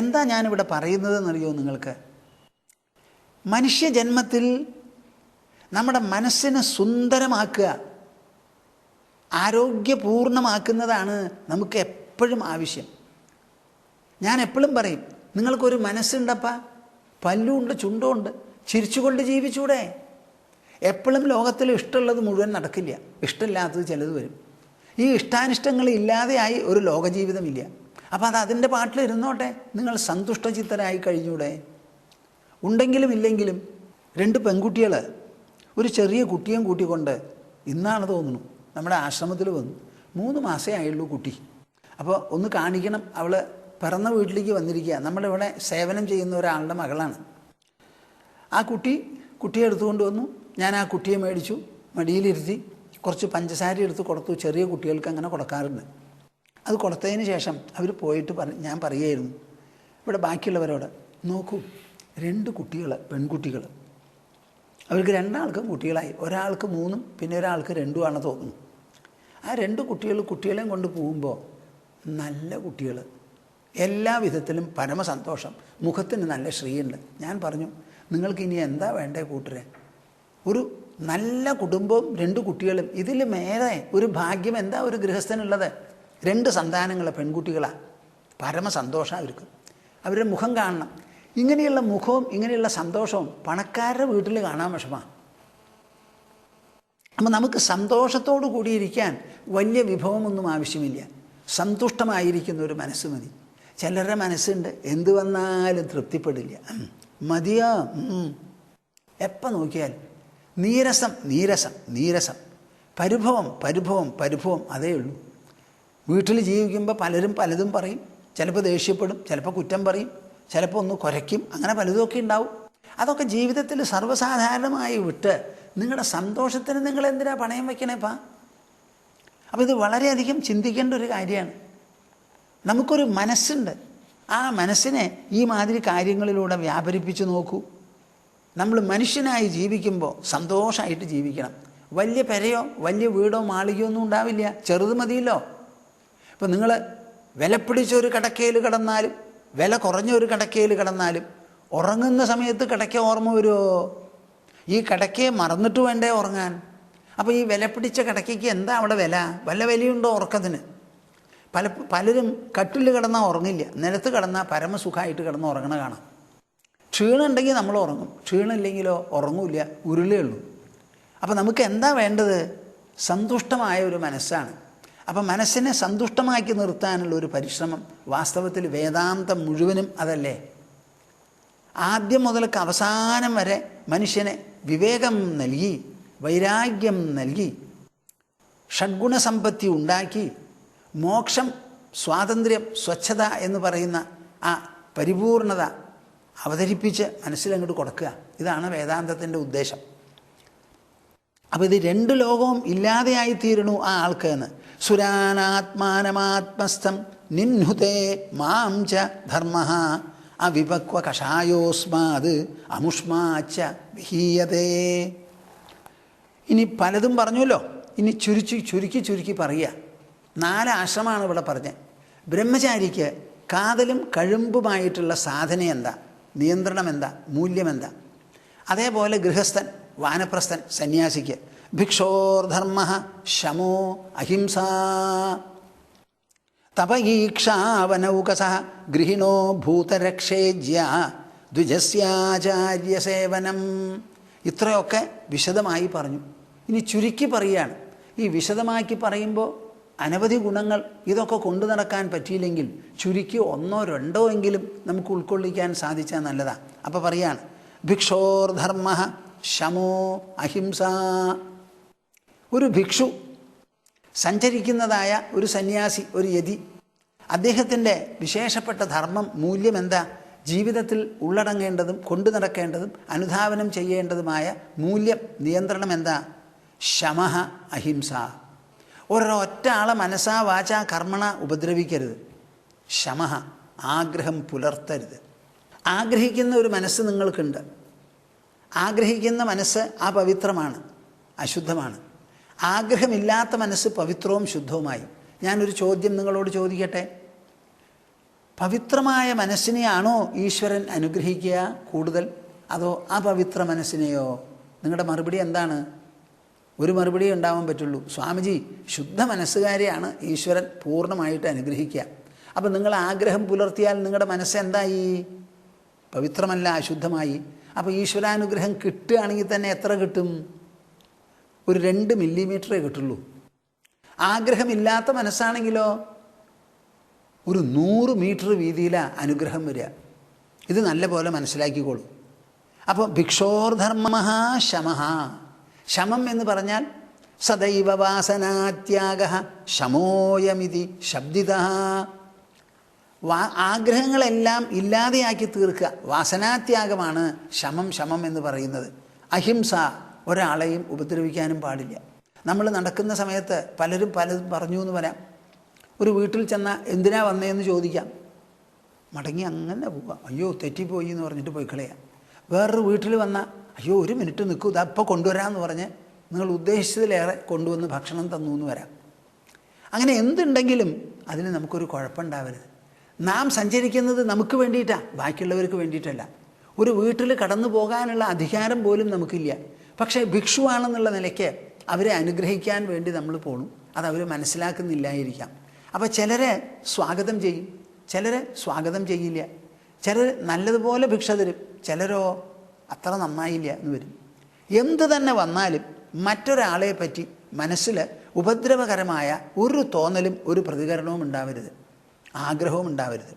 എന്താ ഞാനിവിടെ പറയുന്നതെന്നറിയോ നിങ്ങൾക്ക്? മനുഷ്യജന്മത്തിൽ നമ്മുടെ മനസ്സിനെ സുന്ദരമാക്കുക, ആരോഗ്യപൂർണമാക്കുന്നതാണ് നമുക്ക് എപ്പോഴും ആവശ്യം. ഞാൻ എപ്പോഴും പറയും, നിങ്ങൾക്കൊരു മനസ്സുണ്ടപ്പാ, പല്ലുണ്ട്, ചുണ്ടുണ്ട്, ചിരിച്ചുകൊണ്ട് ജീവിച്ചൂടെ? എപ്പോഴും ലോകത്തിൽ ഇഷ്ടമുള്ളത് മുഴുവൻ നടക്കില്ല, ഇഷ്ടമില്ലാത്തത് ചിലത് വരും. ഈ ഇഷ്ടാനിഷ്ടങ്ങൾ ഇല്ലാതെയായി ഒരു ലോകജീവിതമില്ല. അപ്പോൾ അത് അതിൻ്റെ പാട്ടിലിരുന്നോട്ടെ, നിങ്ങൾ സന്തുഷ്ടചിത്തരായി കഴിഞ്ഞൂടെ? ഉണ്ടെങ്കിലും ഇല്ലെങ്കിലും 2 പെൺകുട്ടികൾ ഒരു ചെറിയ കുട്ടിയും കൂട്ടിക്കൊണ്ട് ഇന്നാണ് തോന്നുന്നു നമ്മുടെ ആശ്രമത്തിൽ വന്നു. 3 മാസമേ ആയുള്ളൂ കുട്ടി. അപ്പോൾ ഒന്ന് കാണിക്കണം, അവൾ പിറന്ന വീട്ടിലേക്ക് വന്നിരിക്കുക. നമ്മളിവിടെ സേവനം ചെയ്യുന്ന ഒരാളുടെ മകളാണ്. ആ കുട്ടിയെ എടുത്തുകൊണ്ട് വന്നു. ഞാൻ ആ കുട്ടിയെ മേടിച്ചു, മടിയിലിരുത്തി കുറച്ച് പഞ്ചസാര എടുത്ത് കൊടുത്തു. ചെറിയ കുട്ടികൾക്ക് അങ്ങനെ കൊടുക്കാറുണ്ട്. അത് കൊടുത്തതിന് ശേഷം അവർ പോയിട്ട് ഞാൻ പറയുമായിരുന്നു ഇവിടെ ബാക്കിയുള്ളവരോട്, നോക്കൂ 2 കുട്ടികൾ, പെൺകുട്ടികൾ, അവർക്ക് 2 ആൾക്കും കുട്ടികളായി. ഒരാൾക്ക് 3 പിന്നെ ഒരാൾക്ക് 2 ആണ് തോന്നുന്നു. ആ 2 കുട്ടികളെയും കൊണ്ട് പോകുമ്പോൾ നല്ല കുട്ടികൾ, എല്ലാ വിധത്തിലും പരമസന്തോഷം, മുഖത്തിന് നല്ല ശ്രീയുണ്ട്. ഞാൻ പറഞ്ഞു, നിങ്ങൾക്ക് ഇനി എന്താ വേണ്ടേ കൂട്ടരെ? ഒരു നല്ല കുടുംബവും 2 കുട്ടികളും, ഇതിൽ മേലെ ഒരു ഭാഗ്യം എന്താ ഒരു ഗൃഹസ്ഥനുള്ളത്? 2 സന്താനങ്ങൾ, പെൺകുട്ടികളാണ്. പരമസന്തോഷം അവർക്ക്. അവരുടെ മുഖം കാണണം. ഇങ്ങനെയുള്ള മുഖവും ഇങ്ങനെയുള്ള സന്തോഷവും പണക്കാരുടെ വീട്ടിൽ കാണാൻ വിഷമമാണ്. അപ്പോൾ നമുക്ക് സന്തോഷത്തോടു കൂടിയിരിക്കാൻ വലിയ വിഭവമൊന്നും ആവശ്യമില്ല. സന്തുഷ്ടമായിരിക്കുന്ന ഒരു മനസ്സ് മതി. ചിലരുടെ മനസ്സുണ്ട്, എന്തു വന്നാലും തൃപ്തിപ്പെടില്ല, മതിയോ, എപ്പോൾ നോക്കിയാൽ നീരസം, പരിഭവം, അതേ ഉള്ളൂ. വീട്ടിൽ ജീവിക്കുമ്പോൾ പലരും പലതും പറയും. ചിലപ്പോൾ ദേഷ്യപ്പെടും, ചിലപ്പോൾ കുറ്റം പറയും, ചിലപ്പോൾ ഒന്ന് കുരയ്ക്കും, അങ്ങനെ പലതുമൊക്കെ ഉണ്ടാവും. അതൊക്കെ ജീവിതത്തിൽ സർവ്വസാധാരണമായി വിട്ട് നിങ്ങളുടെ സന്തോഷത്തിന് നിങ്ങൾ എന്തിനാ പണയം വയ്ക്കണേപ്പാ? അപ്പോൾ ഇത് വളരെയധികം ചിന്തിക്കേണ്ട ഒരു കാര്യമാണ്. നമുക്കൊരു മനസ്സുണ്ട്. ആ മനസ്സിനെ ഈ മാതിരി കാര്യങ്ങളിലൂടെ വ്യാപരിപ്പിച്ച് നോക്കൂ. നമ്മൾ മനുഷ്യനായി ജീവിക്കുമ്പോൾ സന്തോഷമായിട്ട് ജീവിക്കണം. വലിയ പെരയോ വലിയ വീടോ മാളികയോ ഒന്നും ഉണ്ടാവില്ല, ചെറുത് മതിയല്ലോ. ഇപ്പം നിങ്ങൾ വിലപിടിച്ചൊരു കിടക്കയിൽ കിടന്നാലും വില കുറഞ്ഞൊരു കിടക്കയിൽ കിടന്നാലും ഉറങ്ങുന്ന സമയത്ത് കിടക്ക ഓർമ്മ വരുമോ? ഈ കിടക്കയെ മറന്നിട്ട് വേണ്ടേ ഉറങ്ങാൻ? അപ്പോൾ ഈ വിലപിടിച്ച കിടക്കയ്ക്ക് എന്താ അവിടെ വില? വല്ല വിലയുണ്ടോ ഉറക്കത്തിന്? പലരും കട്ടിൽ കിടന്നാൽ ഉറങ്ങില്ല, നിലത്ത് കിടന്നാൽ പരമസുഖമായിട്ട് കിടന്ന് ഉറങ്ങണ കാണാം. ക്ഷീണം ഉണ്ടെങ്കിൽ നമ്മൾ ഉറങ്ങും, ക്ഷീണമില്ലെങ്കിലോ ഉറങ്ങില്ല, ഉരുളേ ഉള്ളൂ. അപ്പോൾ നമുക്ക് എന്താ വേണ്ടത്? സന്തുഷ്ടമായ ഒരു മനസ്സാണ്. അപ്പം മനസ്സിനെ സന്തുഷ്ടമാക്കി നിർത്താനുള്ള ഒരു പരിശ്രമം വാസ്തവത്തിൽ വേദാന്തം മുഴുവനും അതല്ലേ. ആദ്യം മുതൽക്ക് അവസാനം വരെ മനുഷ്യനെ വിവേകം നൽകി, വൈരാഗ്യം നൽകി, ഷഡ്ഗുണസമ്പത്തി ഉണ്ടാക്കി, മോക്ഷം, സ്വാതന്ത്ര്യം, സ്വച്ഛത എന്ന് പറയുന്ന ആ പരിപൂർണത അവതരിപ്പിച്ച് മനസ്സിലങ്ങോട്ട് കൊടുക്കുക. ഇതാണ് വേദാന്തത്തിൻ്റെ ഉദ്ദേശം. അപ്പോൾ ഇത് രണ്ട് ലോകവും ഇല്ലാതെയായിത്തീരണു ആ ആൾക്ക് എന്ന്. സുരാനാത്മാനമാത്മസ്ഥം നിഹ്നുതേ മാം ച ധർമ്മ അവിപക്വ കഷായോസ്മാത് അമുഷ്മാച്ച വിഹീയതേ. ഇനി പലതും പറഞ്ഞല്ലോ, ഇനി ചുരുക്കി പറയുക. 4 ആശ്രമമാണ് ഇവിടെ പറഞ്ഞത്. ബ്രഹ്മചാരിക്ക് കാതലും കഴുമ്പുമായിട്ടുള്ള സാധന എന്താ, നിയന്ത്രണം എന്താ, മൂല്യം എന്താ. അതേപോലെ ഗൃഹസ്ഥൻ, വാനപ്രസ്ഥൻ, സന്യാസിക്ക് ഭിക്ഷോർധർമ്മ ശമോ അഹിംസ തപയീക്ഷാവനൗകസ ഗൃഹിണോ ഭൂതരക്ഷേജ്യ ദ്വിജസ്യാചാര്യസേവനം. ഇത്രയൊക്കെ വിശദമായി പറഞ്ഞു. ഇനി ചുരുക്കി പറയുകയാണ്. ഈ വിശദമാക്കി പറയുമ്പോൾ അനവധി ഗുണങ്ങൾ ഇതൊക്കെ കൊണ്ടു നടക്കാൻ പറ്റിയില്ലെങ്കിൽ ചുരുക്കി 1 or 2 എങ്കിലും നമുക്ക് ഉൾക്കൊള്ളിക്കാൻ സാധിച്ചാൽ നല്ലതാണ്. അപ്പോൾ പറയാണ് ഭിക്ഷോർധർമ്മ ശമോ അഹിംസ. ഒരു ഭിക്ഷു, സഞ്ചരിക്കുന്നതായ ഒരു സന്യാസി, ഒരു യതി, അദ്ദേഹത്തിൻ്റെ വിശേഷപ്പെട്ട ധർമ്മം, മൂല്യം എന്താ? ജീവിതത്തിൽ ഉള്ളടങ്ങേണ്ടതും കൊണ്ടു നടക്കേണ്ടതും അനുധാവനം ചെയ്യേണ്ടതുമായ മൂല്യം, നിയന്ത്രണം എന്താ? ശമഃ അഹിംസ. ഒരൊറ്റ ആളെ മനസ്സാ വാചാ കർമ്മണ ഉപദ്രവിക്കരുത്. ശമഃ, ആഗ്രഹം പുലർത്തരുത്. ആഗ്രഹിക്കുന്ന ഒരു മനസ്സ് നിങ്ങൾക്കുണ്ട്. ആഗ്രഹിക്കുന്ന മനസ്സ് അപവിത്രമാണ്, അശുദ്ധമാണ്. ആഗ്രഹമില്ലാത്ത മനസ്സ് പവിത്രവും ശുദ്ധവുമായി. ഞാനൊരു ചോദ്യം നിങ്ങളോട് ചോദിക്കട്ടെ. പവിത്രമായ മനസ്സിനെയാണോ ഈശ്വരൻ അനുഗ്രഹിക്കുക കൂടുതൽ, അതോ അപവിത്ര മനസ്സിനെയോ? നിങ്ങളുടെ മറുപടി എന്താണ്? ഒരു മറുപടി ഉണ്ടാവാൻ പറ്റുള്ളൂ. സ്വാമിജി, ശുദ്ധ മനസ്സുകാരെയാണ് ഈശ്വരൻ പൂർണ്ണമായിട്ട് അനുഗ്രഹിക്കുക. അപ്പം നിങ്ങൾ ആഗ്രഹം പുലർത്തിയാൽ നിങ്ങളുടെ മനസ്സ് എന്തായി? പവിത്രമല്ല, അശുദ്ധമായി. അപ്പോൾ ഈശ്വരാനുഗ്രഹം കിട്ടുകയാണെങ്കിൽ തന്നെ എത്ര കിട്ടും? ഒരു 2 മില്ലിമീറ്ററേ കിട്ടുള്ളൂ. ആഗ്രഹമില്ലാത്ത മനസ്സാണെങ്കിലോ ഒരു 100 മീറ്റർ വീതിയിലാണ് അനുഗ്രഹം വരിക. ഇത് നല്ല പോലെ മനസ്സിലാക്കിക്കോളൂ. അപ്പോൾ ഭിക്ഷോർധർമ്മ ശമഃ. ശമം എന്ന് പറഞ്ഞാൽ സദൈവ വാസനാത്യാഗ ശമോയമിതി ശബ്ദിത. ആഗ്രഹങ്ങളെല്ലാം ഇല്ലാതെയാക്കി തീർക്കുക, വാസനാത്യാഗമാണ് ശമം എന്ന് പറയുന്നത്. അഹിംസ, ഒരാളെയും ഉപദ്രവിക്കാനും പാടില്ല. നമ്മൾ നടക്കുന്ന സമയത്ത് പലതും പറഞ്ഞു എന്ന് വരാം. ഒരു വീട്ടിൽ ചെന്നാൽ എന്തിനാ വന്നതെന്ന് ചോദിക്കാം, മടങ്ങി അങ്ങനെ പോവാം. അയ്യോ തെറ്റിപ്പോയി എന്ന് പറഞ്ഞിട്ട് പോയി കളയാം. വേറൊരു വീട്ടിൽ വന്നാൽ അയ്യോ 1 മിനിറ്റ് നിൽക്കൂ, ഇതാ ഇപ്പോൾ കൊണ്ടുവരാമെന്ന് പറഞ്ഞ് നിങ്ങൾ ഉദ്ദേശിച്ചതിലേറെ കൊണ്ടുവന്ന് ഭക്ഷണം തന്നു എന്ന് വരാം. അങ്ങനെ എന്തുണ്ടെങ്കിലും അതിന് നമുക്കൊരു കുഴപ്പമുണ്ടാവരുത്. നാം സഞ്ചരിക്കുന്നത് നമുക്ക് വേണ്ടിയിട്ടാണ്, ബാക്കിയുള്ളവർക്ക് വേണ്ടിയിട്ടല്ല. ഒരു വീട്ടിൽ കടന്നു പോകാനുള്ള അധികാരം പോലും നമുക്കില്ല. പക്ഷേ ഭിക്ഷുവാണെന്നുള്ള നിലയ്ക്ക് അവരെ അനുഗ്രഹിക്കാൻ വേണ്ടി നമ്മൾ പോകണം. അതവർ മനസ്സിലാക്കുന്നില്ലായിരിക്കാം. അപ്പോൾ ചിലരെ സ്വാഗതം ചെയ്യും, ചിലരെ സ്വാഗതം ചെയ്യില്ല. ചിലർ നല്ലതുപോലെ ഭിക്ഷ തരും, ചിലരോ അത്ര നന്നായില്ല എന്ന് വരും. എന്തു തന്നെ വന്നാലും മറ്റൊരാളെ പറ്റി മനസ്സിൽ ഉപദ്രവകരമായ ഒരു തോന്നലും ഒരു പ്രതികരണവും ഉണ്ടാവരുത്, ആഗ്രഹവും ഉണ്ടാവരുത്.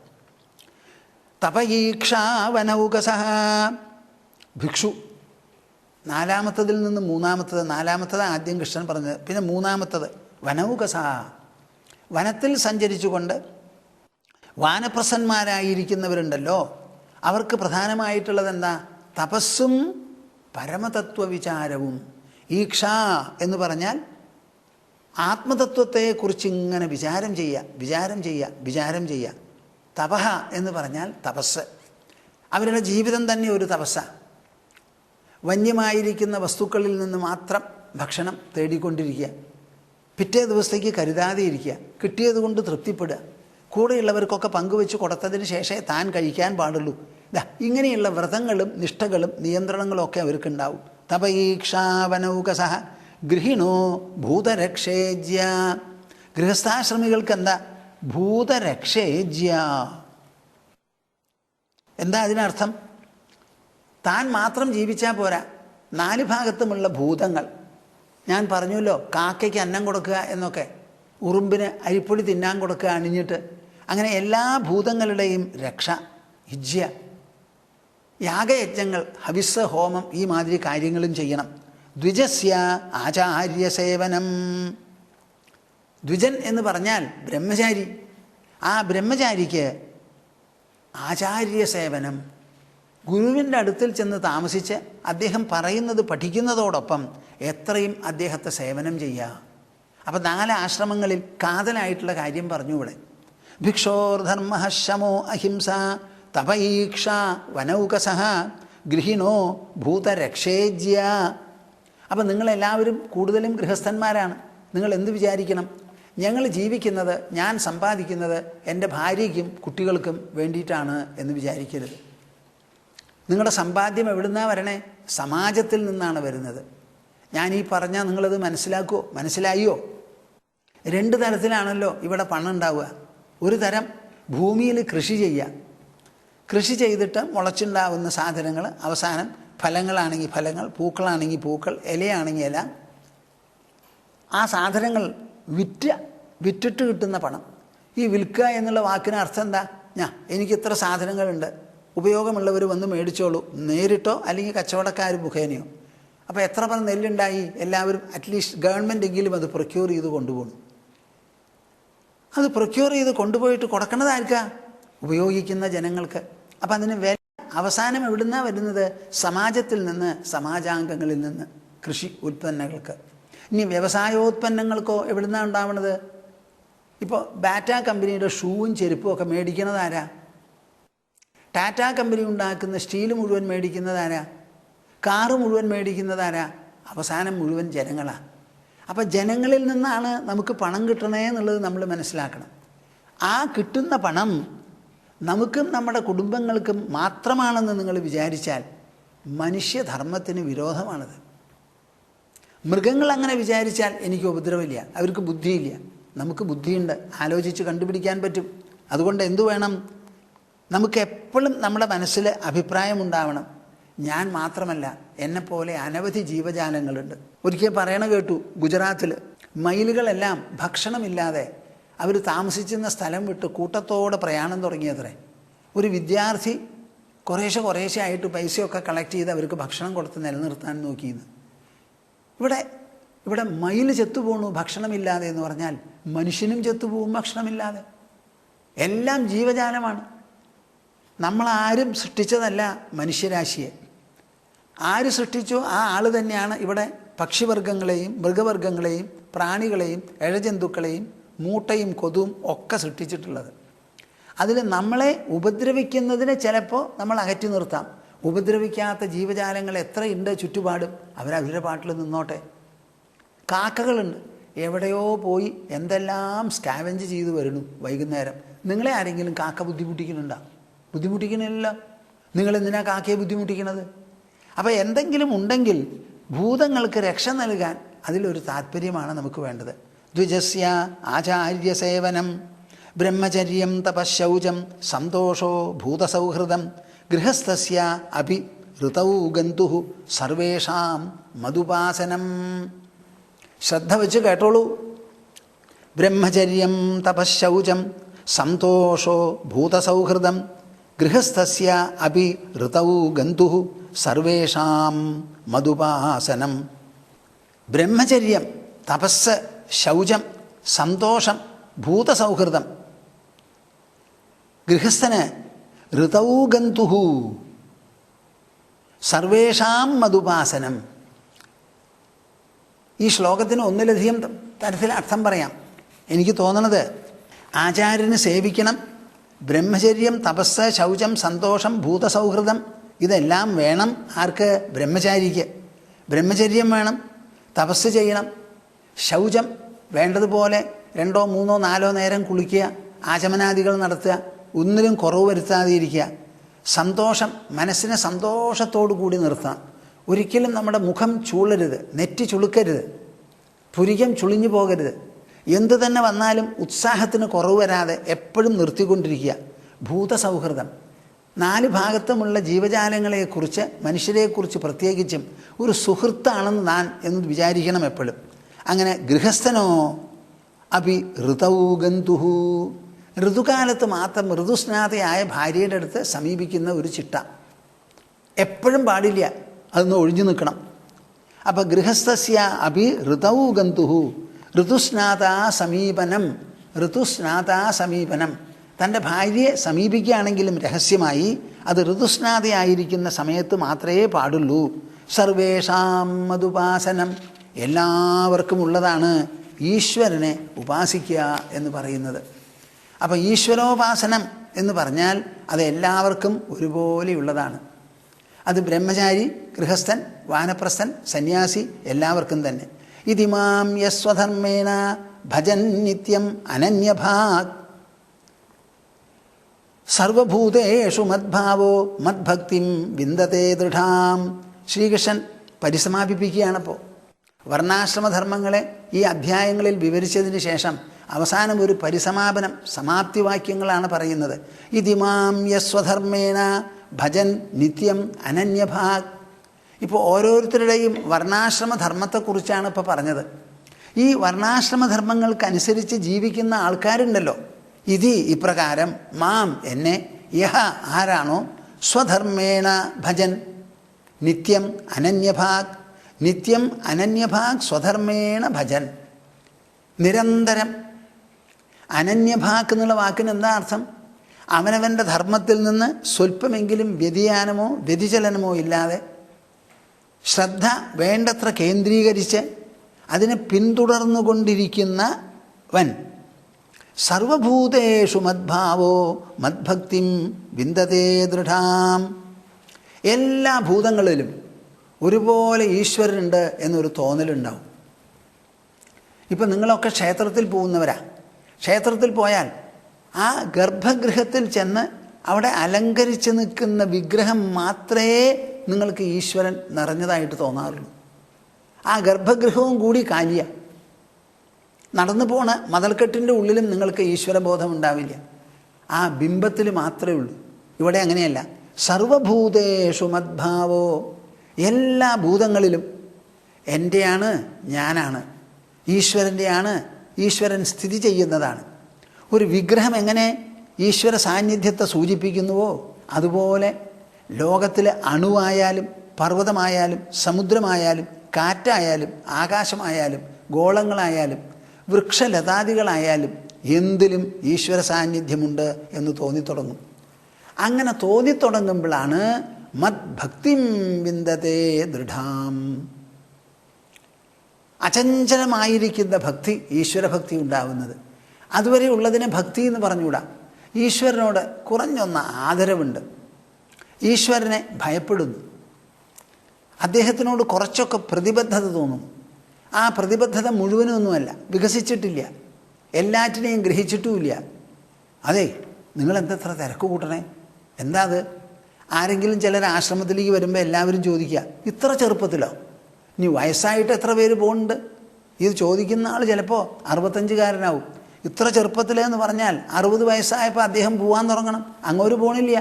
തപയീക്ഷാവനൗകസഃ. ഭിക്ഷു 4-ാമത്തതിൽ നിന്ന് 3-ാമത്തത്. 4-ാമത്തത് ആദ്യം കൃഷ്ണൻ പറഞ്ഞത്, പിന്നെ 3-ാമത്തത് വനൗകസഃ. വനത്തിൽ സഞ്ചരിച്ചുകൊണ്ട് വാനപ്രസന്മാരായിരിക്കുന്നവരുണ്ടല്ലോ, അവർക്ക് പ്രധാനമായിട്ടുള്ളത് എന്താ? തപസ്സും പരമതത്വവിചാരവും. ഈക്ഷ എന്ന് പറഞ്ഞാൽ ആത്മതത്വത്തെക്കുറിച്ച് ഇങ്ങനെ വിചാരം ചെയ്യുക. തപഹ എന്ന് പറഞ്ഞാൽ തപസ്. അവരുടെ ജീവിതം തന്നെ ഒരു തപസ്സാണ്. വന്യമായിരിക്കുന്ന വസ്തുക്കളിൽ നിന്ന് മാത്രം ഭക്ഷണം തേടിക്കൊണ്ടിരിക്കുക, പിറ്റേ ദിവസത്തേക്ക് കരുതാതെ ഇരിക്കുക, കിട്ടിയത് കൊണ്ട് തൃപ്തിപ്പെടുക, കൂടെയുള്ളവർക്കൊക്കെ പങ്കുവെച്ച് കൊടുത്തതിന് ശേഷമേ താൻ കഴിക്കാൻ പാടുള്ളൂ. ഇങ്ങനെയുള്ള വ്രതങ്ങളും നിഷ്ഠകളും നിയന്ത്രണങ്ങളും ഒക്കെ അവർക്കുണ്ടാവും. തപയീക്ഷാവനൗകസഃ ഗൃഹിണോ ഭൂതരക്ഷേജ്യ. ഗൃഹസ്ഥാശ്രമികൾക്ക് എന്താ? ഭൂതരക്ഷേജ്യ. എന്താ അതിനർത്ഥം? താൻ മാത്രം ജീവിച്ചാൽ പോരാ, 4 ഭാഗത്തുമുള്ള ഭൂതങ്ങൾ. ഞാൻ പറഞ്ഞല്ലോ കാക്കയ്ക്ക് അന്നം കൊടുക്കുക എന്നൊക്കെ. ഉറുമ്പിന് അരിപ്പൊടി തിന്നാൻ കൊടുക്കുക അണിഞ്ഞിട്ട്. അങ്ങനെ എല്ലാ ഭൂതങ്ങളുടെയും രക്ഷ, ഹിജ്യ, യാഗയജ്ഞങ്ങൾ, ഹവിസ്, ഹോമം, ഈ മാതിരി കാര്യങ്ങളും ചെയ്യണം. ദ്വിജസ്യ ആചാര്യസേവനം. ദ്വിജൻ എന്ന് പറഞ്ഞാൽ ബ്രഹ്മചാരി. ആ ബ്രഹ്മചാരിക്ക് ആചാര്യസേവനം, ഗുരുവിൻ്റെ അടുത്തിൽ ചെന്ന് താമസിച്ച് അദ്ദേഹം പറയുന്നത് പഠിക്കുന്നതോടൊപ്പം എത്രയും അദ്ദേഹത്തെ സേവനം ചെയ്യുക. അപ്പം 4 ആശ്രമങ്ങളിൽ കാതലായിട്ടുള്ള കാര്യം പറഞ്ഞു ഇവിടെ. ഭിക്ഷോർധർമ്മ ശമോ അഹിംസ തപൈക്ഷ വനൗകസഹ ഗൃഹിണോ ഭൂതരക്ഷേജ്യ. അപ്പം നിങ്ങളെല്ലാവരും കൂടുതലും ഗൃഹസ്ഥന്മാരാണ്. നിങ്ങൾ എന്ത് വിചാരിക്കണം? ഞങ്ങൾ ജീവിക്കുന്നത്, ഞാൻ സമ്പാദിക്കുന്നത് എൻ്റെ ഭാര്യയ്ക്കും കുട്ടികൾക്കും വേണ്ടിയിട്ടാണ് എന്ന് വിചാരിക്കരുത്. നിങ്ങളുടെ സമ്പാദ്യം എവിടുന്നാണ് വരണേ? സമാജത്തിൽ നിന്നാണ് വരുന്നത്. ഞാൻ ഈ പറഞ്ഞാൽ നിങ്ങളത് മനസ്സിലാക്കുമോ? മനസ്സിലായോ? 2 തരത്തിലാണല്ലോ ഇവിടെ പണം ഉണ്ടാവുക. ഒരു തരം ഭൂമിയിൽ കൃഷി ചെയ്യുക, കൃഷി ചെയ്തിട്ട് മുളച്ചുണ്ടാവുന്ന സാധനങ്ങൾ അവസാനം ഫലങ്ങളാണെങ്കിൽ ഫലങ്ങൾ, പൂക്കളാണെങ്കിൽ പൂക്കൾ, ഇലയാണെങ്കിൽ ഇല, ആ സാധനങ്ങൾ വിറ്റിട്ട് കിട്ടുന്ന പണം. ഈ വിൽക്കുക എന്നുള്ള വാക്കിന് അർത്ഥം എന്താ? എനിക്ക് ഇത്ര സാധനങ്ങളുണ്ട്, ഉപയോഗമുള്ളവർ വന്ന് മേടിച്ചോളൂ, നേരിട്ടോ അല്ലെങ്കിൽ കച്ചവടക്കാർ മുഖേനയോ. അപ്പോൾ എത്ര പറ നെല്ലുണ്ടായി? എല്ലാവരും അറ്റ്ലീസ്റ്റ് ഗവൺമെൻറ്റെങ്കിലും അത് പ്രൊക്യൂർ ചെയ്ത് കൊണ്ടുപോകണം. അത് പ്രൊക്യൂർ ചെയ്ത് കൊണ്ടുപോയിട്ട് കൊടുക്കണതായിരിക്കുക ഉപയോഗിക്കുന്ന ജനങ്ങൾക്ക്. അപ്പം അതിന് വില അവസാനം എവിടുന്നാണ് വരുന്നത്? സമാജത്തിൽ നിന്ന്, സമാജാംഗങ്ങളിൽ നിന്ന്, കൃഷി ഉൽപ്പന്നങ്ങൾക്ക്. ഇനി വ്യവസായോത്പന്നങ്ങൾക്കോ എവിടുന്നാണ് ഉണ്ടാവുന്നത്? ഇപ്പോൾ ബാറ്റ കമ്പനിയുടെ ഷൂവും ചെരുപ്പും ഒക്കെ മേടിക്കുന്നത് ആരാ? ടാറ്റ കമ്പനി ഉണ്ടാക്കുന്ന സ്റ്റീൽ മുഴുവൻ മേടിക്കുന്നത് ആരാ? കാറ് മുഴുവൻ മേടിക്കുന്നത് ആരാ? അവസാനം മുഴുവൻ ജനങ്ങളാണ്. അപ്പോൾ ജനങ്ങളിൽ നിന്നാണ് നമുക്ക് പണം കിട്ടണേ എന്നുള്ളത് നമ്മൾ മനസ്സിലാക്കണം. ആ കിട്ടുന്ന പണം നമുക്കും നമ്മുടെ കുടുംബങ്ങൾക്കും മാത്രമാണെന്ന് നിങ്ങൾ വിചാരിച്ചാൽ മനുഷ്യധർമ്മത്തിന് വിരോധമാണത്. മൃഗങ്ങൾ അങ്ങനെ വിചാരിച്ചാൽ എനിക്ക് ഉപദ്രവമില്ല, അവർക്ക് ബുദ്ധിയില്ല. നമുക്ക് ബുദ്ധിയുണ്ട്, ആലോചിച്ച് കണ്ടുപിടിക്കാൻ പറ്റും. അതുകൊണ്ട് എന്തു വേണം? നമുക്ക് എപ്പോഴും നമ്മുടെ മനസ്സിൽ അഭിപ്രായമുണ്ടാവണം, ഞാൻ മാത്രമല്ല, എന്നെപ്പോലെ അനവധി ജീവജാലങ്ങളുണ്ട്. ഒരിക്കൽ പറയണ കേട്ടു, ഗുജറാത്തിൽ മയിലുകളെല്ലാം ഭക്ഷണമില്ലാതെ അവർ താമസിച്ചിരുന്ന സ്ഥലം വിട്ട് കൂട്ടത്തോടെ പ്രയാണം തുടങ്ങിയത്രേ. ഒരു വിദ്യാർത്ഥി കുറേശ്ശെ ആയിട്ട് പൈസയൊക്കെ കളക്ട് ചെയ്ത് അവർക്ക് ഭക്ഷണം കൊടുത്ത് നിലനിർത്താൻ നോക്കിയെന്ന്. ഇവിടെ മയിൽ ചത്തുപോണു ഭക്ഷണമില്ലാതെ എന്ന് പറഞ്ഞാൽ മനുഷ്യനും ചത്തുപോകും ഭക്ഷണമില്ലാതെ. എല്ലാം ജീവജാലമാണ്. നമ്മളാരും സൃഷ്ടിച്ചതല്ല മനുഷ്യരാശിയെ. ആര് സൃഷ്ടിച്ചോ ആ ആൾ തന്നെയാണ് ഇവിടെ പക്ഷിവർഗങ്ങളെയും മൃഗവർഗങ്ങളെയും പ്രാണികളെയും ഇഴജന്തുക്കളെയും മൂട്ടയും കൊതുവും ഒക്കെ സൃഷ്ടിച്ചിട്ടുള്ളത്. അതിൽ നമ്മളെ ഉപദ്രവിക്കുന്നതിനെ ചിലപ്പോൾ നമ്മൾ അകറ്റി നിർത്താം. ഉപദ്രവിക്കാത്ത ജീവജാലങ്ങൾ എത്രയുണ്ട് ചുറ്റുപാടും, അവരവരുടെ പാട്ടിൽ നിന്നോട്ടെ. കാക്കകളുണ്ട്, എവിടെയോ പോയി എന്തെല്ലാം സ്കാവെഞ്ച് ചെയ്ത് വരുന്നു വൈകുന്നേരം. നിങ്ങളെ ആരെങ്കിലും കാക്ക ബുദ്ധിമുട്ടിക്കുന്നുണ്ടോ? ബുദ്ധിമുട്ടിക്കണില്ലല്ലോ. നിങ്ങളെന്തിനാ കാക്കയെ ബുദ്ധിമുട്ടിക്കണത്? അപ്പോൾ എന്തെങ്കിലും ഉണ്ടെങ്കിൽ ഭൂതങ്ങൾക്ക് രക്ഷ നൽകാൻ അതിലൊരു താല്പര്യമാണ് നമുക്ക് വേണ്ടത്. ദ്വിജസ്യ ആചാര്യസേവനം ബ്രഹ്മചര്യം തപശൗചം സന്തോഷോ ഭൂതസൗഹൃദം ഗൃഹസ്ഥസ്യ അഭി ഋതൗ ഗന്തുഃ സർവേഷാം മധുപാസനം. ശ്രദ്ധ വെച്ച് കേട്ടോളൂ. ബ്രഹ്മചര്യം തപശൗചം സന്തോഷോ ഭൂതസൗഹൃദം ഗൃഹസ്ഥസ്യ അഭി ഋതൗ ഗന്തുഃ സർവേഷാം മധുപാസനം. ബ്രഹ്മചര്യം, തപസ്, ശൗചം, സന്തോഷം, ഭൂതസൗഹൃദം. ഗൃഹസ്ഥന് ഋതൗ ഗന്തുഃ സർവേഷാം മധുപാസനം. ഈ ശ്ലോകത്തിന് ഒന്നിലധികം തരത്തിൽ അർത്ഥം പറയാം. എനിക്ക് തോന്നണത് ആചാര്യന് സേവിക്കണം, ബ്രഹ്മചര്യം, തപസ്, ശൗചം, സന്തോഷം, ഭൂതസൗഹൃദം ഇതെല്ലാം വേണം. ആർക്ക്? ബ്രഹ്മചാരിക്ക്. ബ്രഹ്മചര്യം വേണം, തപസ് ചെയ്യണം, ശൗചം വേണ്ടതുപോലെ 2, 3, 4 നേരം കുളിക്കുക, ആചമനാദികൾ നടത്തുക, ഒന്നിലും കുറവ് വരുത്താതെ ഇരിക്കുക. സന്തോഷം, മനസ്സിനെ സന്തോഷത്തോടു കൂടി നിർത്താം. ഒരിക്കലും നമ്മുടെ മുഖം ചൂളരുത്, നെറ്റി ചുളുക്കരുത്, പുരികം ചുളിഞ്ഞു പോകരുത്. എന്തു തന്നെ വന്നാലും ഉത്സാഹത്തിന് കുറവ് വരാതെ എപ്പോഴും നിർത്തിക്കൊണ്ടിരിക്കുക. ഭൂതസൗഹൃദം, 4 ഭാഗത്തുമുള്ള ജീവജാലങ്ങളെക്കുറിച്ച്, മനുഷ്യരെക്കുറിച്ച് പ്രത്യേകിച്ചും ഒരു സുഹൃത്താണെന്ന് ഞാൻ എന്ന് വിചാരിക്കണം എപ്പോഴും. അങ്ങനെ ഗൃഹസ്ഥനോ അഭി ഋതൗ ഗന്തുഹു. ഋതുകാലത്ത് മാത്രം ഋതുസ്നാതയായ ഭാര്യയുടെ അടുത്ത് സമീപിക്കുന്ന ഒരു ചിട്ട എപ്പോഴും പാടില്ല, അതൊന്ന് ഒഴിഞ്ഞു നിൽക്കണം. അപ്പം ഗൃഹസ്ഥസ്യ അഭി ഋതൗ ഗന്തുഹു ഋതുസ്നാതാ സമീപനം. ഋതുസ്നാതാ സമീപനം, തൻ്റെ ഭാര്യയെ സമീപിക്കുകയാണെങ്കിലും രഹസ്യമായി അത് ഋതുസ്നാതയായിരിക്കുന്ന സമയത്ത് മാത്രമേ പാടുള്ളൂ. സർവേഷാം മതുപാസനം, എല്ലാവർക്കും ഉള്ളതാണ് ഈശ്വരനെ ഉപാസിക്കുക എന്ന് പറയുന്നത്. അപ്പം ഈശ്വരോപാസനം എന്ന് പറഞ്ഞാൽ അത് എല്ലാവർക്കും ഒരുപോലെയുള്ളതാണ്. അത് ബ്രഹ്മചാരി, ഗൃഹസ്ഥൻ, വാനപ്രസ്ഥൻ, സന്യാസി എല്ലാവർക്കും തന്നെ. ഇതിമാം യസ്വധർമ്മേണ ഭജൻ നിത്യം അനന്യഭാഗ് സർവഭൂതേഷു മദ്ഭാവോ മദ്ഭക്തിം വിന്ദതേ ദൃഢാം. ശ്രീകൃഷ്ണൻ പരിസമാപിപ്പിക്കുകയാണപ്പോൾ. വർണ്ണാശ്രമധർമ്മങ്ങളെ ഈ അധ്യായങ്ങളിൽ വിവരിച്ചതിന് ശേഷം അവസാനം ഒരു പരിസമാപനം, സമാപ്തി വാക്യങ്ങളാണ് പറയുന്നത്. ഇതിമാം യസ്വധർമ്മേണ ഭജൻ നിത്യം അനന്യഭാഗ്. ഇപ്പോൾ ഓരോരുത്തരുടെയും വർണ്ണാശ്രമധർമ്മത്തെക്കുറിച്ചാണ് ഇപ്പോൾ പറഞ്ഞത്. ഈ വർണ്ണാശ്രമധർമ്മങ്ങൾക്കനുസരിച്ച് ജീവിക്കുന്ന ആൾക്കാരുണ്ടല്ലോ, ഇത് ഇപ്രകാരം മാം എന്നെ യഹ ആരാണോ സ്വധർമ്മേണ ഭജൻ നിത്യം അനന്യഭാഗ്, നിത്യം അനന്യഭാഗ് സ്വധർമ്മേണ ഭജൻ, നിരന്തരം. അനന്യഭാഗ് എന്നുള്ള വാക്കിന് എന്താ അർത്ഥം? അവനവൻ്റെ ധർമ്മത്തിൽ നിന്ന് സ്വല്പമെങ്കിലും വ്യതിയാനമോ വ്യതിചലനമോ ഇല്ലാതെ ശ്രദ്ധ വേണ്ടത്ര കേന്ദ്രീകരിച്ച് അതിനെ പിന്തുടർന്നുകൊണ്ടിരിക്കുന്നവൻ. സർവഭൂതേഷു മദ്ഭാവോ മദ്ഭക്തിം വിന്ദതേ ദൃഢാം. എല്ലാ ഭൂതങ്ങളിലും ഒരുപോലെ ഈശ്വരനുണ്ട് എന്നൊരു തോന്നലുണ്ടാവും. ഇപ്പം നിങ്ങളൊക്കെ ക്ഷേത്രത്തിൽ പോകുന്നവരാ. ക്ഷേത്രത്തിൽ പോയാൽ ആ ഗർഭഗൃഹത്തിൽ ചെന്ന് അവിടെ അലങ്കരിച്ച് നിൽക്കുന്ന വിഗ്രഹം മാത്രമേ നിങ്ങൾക്ക് ഈശ്വരൻ നിറഞ്ഞതായിട്ട് തോന്നാറുള്ളൂ. ആ ഗർഭഗൃഹവും കൂടി കാലിയ. നടന്നു പോണ മതൽക്കെട്ടിൻ്റെ ഉള്ളിലും നിങ്ങൾക്ക് ഈശ്വരബോധം ഉണ്ടാവില്ല. ആ ബിംബത്തിൽ മാത്രമേ ഉള്ളൂ. ഇവിടെ അങ്ങനെയല്ല. സർവഭൂതേഷു മദ്ഭാവോ, എല്ലാ ഭൂതങ്ങളിലും എൻ്റെയാണ്, ഞാനാണ്, ഈശ്വരൻ്റെയാണ്, ഈശ്വരൻ സ്ഥിതി ചെയ്യുന്നതാണ്. ഒരു വിഗ്രഹം എങ്ങനെ ഈശ്വര സാന്നിധ്യത്തെ സൂചിപ്പിക്കുന്നുവോ അതുപോലെ ലോകത്തിലെ അണുവായാലും പർവ്വതമായാലും സമുദ്രമായാലും കാറ്റായാലും ആകാശമായാലും ഗോളങ്ങളായാലും വൃക്ഷലതാദികളായാലും എന്തിലും ഈശ്വര സാന്നിധ്യമുണ്ട് എന്ന് തോന്നിത്തുടങ്ങും. അങ്ങനെ തോന്നിത്തുടങ്ങുമ്പോഴാണ് മദ്ഭക്തിം വിന്ദതേ ദൃഢാം. അചഞ്ചലമായിരിക്കുന്ന ഭക്തി, ഈശ്വരഭക്തി ഉണ്ടാവുന്നത്. അതുവരെ ഉള്ളതിനെ ഭക്തി എന്ന് പറഞ്ഞുകൂടാ. ഈശ്വരനോട് കുറഞ്ഞൊന്ന ആദരവുണ്ട്, ഈശ്വരനെ ഭയപ്പെടുന്നു, അദ്ദേഹത്തിനോട് കുറച്ചൊക്കെ പ്രതിബദ്ധത തോന്നുന്നു. ആ പ്രതിബദ്ധത മുഴുവനൊന്നുമല്ല, വികസിച്ചിട്ടില്ല, എല്ലാറ്റിനെയും ഗ്രഹിച്ചിട്ടുമില്ല. അതെ, നിങ്ങളെന്തത്ര തിരക്ക് കൂട്ടണേ, എന്താ അത്? ആരെങ്കിലും ചിലർ ആശ്രമത്തിലേക്ക് വരുമ്പോൾ എല്ലാവരും ചോദിക്കുക, ഇത്ര ചെറുപ്പത്തിലോ? ഇനി വയസ്സായിട്ട് എത്ര പേര് പോകുന്നുണ്ട്? ഇത് ചോദിക്കുന്ന ആൾ ചിലപ്പോൾ 65കാരനാവും. ഇത്ര ചെറുപ്പത്തിലെന്ന് പറഞ്ഞാൽ 60 വയസ്സായപ്പോൾ അദ്ദേഹം പോകാൻ തുടങ്ങണം. അങ്ങോട്ട് പോണില്ല,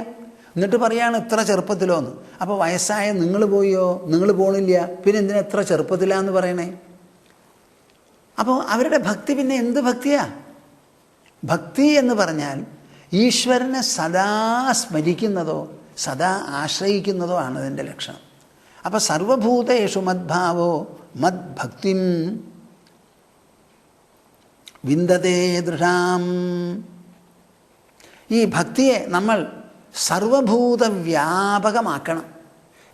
എന്നിട്ട് പറയാണ് ഇത്ര ചെറുപ്പത്തിലോ എന്ന്. അപ്പോൾ വയസ്സായ നിങ്ങൾ പോയോ? നിങ്ങൾ പോണില്ല, പിന്നെ എന്തിനാ എത്ര ചെറുപ്പത്തിലാന്ന് പറയണേ? അപ്പോൾ അവരുടെ ഭക്തി പിന്നെ എന്ത് ഭക്തിയാ? ഭക്തി എന്ന് പറഞ്ഞാൽ ഈശ്വരനെ സദാ സ്മരിക്കുന്നതോ സദാ ആശ്രയിക്കുന്നതോ ആണ് അതിൻ്റെ ലക്ഷണം. അപ്പോൾ സർവഭൂതേഷു മദ്ഭാവോ മദ്ഭക്തിം വിന്ദതേ ദൃഢാം. ഈ ഭക്തിയെ നമ്മൾ സർവഭൂത വ്യാപകമാക്കണം.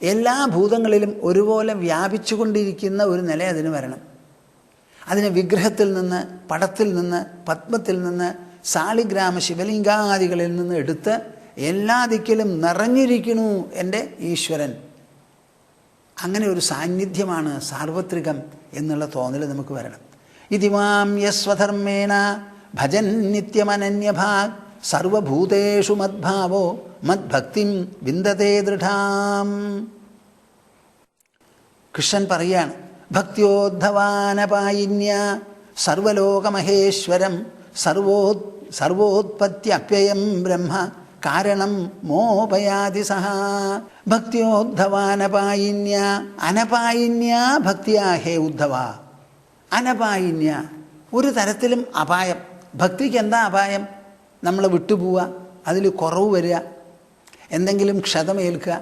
എല്ലാ ഭൂതങ്ങളിലും ഒരുപോലെ വ്യാപിച്ചു കൊണ്ടിരിക്കുന്ന ഒരു നില അതിന് വരണം. അതിന് വിഗ്രഹത്തിൽ നിന്ന്, പടത്തിൽ നിന്ന്, പത്മത്തിൽ നിന്ന്, സാളിഗ്രാമ ശിവലിംഗാദികളിൽ നിന്ന് എടുത്ത് എല്ലാ ദിക്കിലും നിറഞ്ഞിരിക്കണു എൻ്റെ ഈശ്വരൻ. അങ്ങനെ ഒരു സാന്നിധ്യമാണ് സാർവത്രികം എന്നുള്ള തോന്നൽ നമുക്ക് വരണം. ഇതിമാം യസ്വധർമ്മേണ ഭജൻ നിത്യമനന്യഭാഗ് സർവഭൂതേഷു മദ്ഭാവോ മദ്ഭക്തിം വിന്ദതേ ദൃഢാം. കൃഷ്ണൻ പറയാണ്, ഭക്തിയോദ്ധവാനപായിന്യ സർവലോകമഹേശ്വരം സർവോത്പത്യപ്യയം ബ്രഹ്മ കാരണം മോപയാതി സഹ. ഭക്തിയോദ്ധവാനപായിന്യ, അനപായിന്യ ഭക്തിയാ ഹേ ഉദ്ധവ. അനപായിന്യ, ഒരു തരത്തിലും അപായം. ഭക്തിക്ക് എന്താ അപായം? നമ്മളെ വിട്ടുപോവുക, അതിൽ കുറവ് വരിക, എന്തെങ്കിലും ക്ഷതമേൽക്കുക.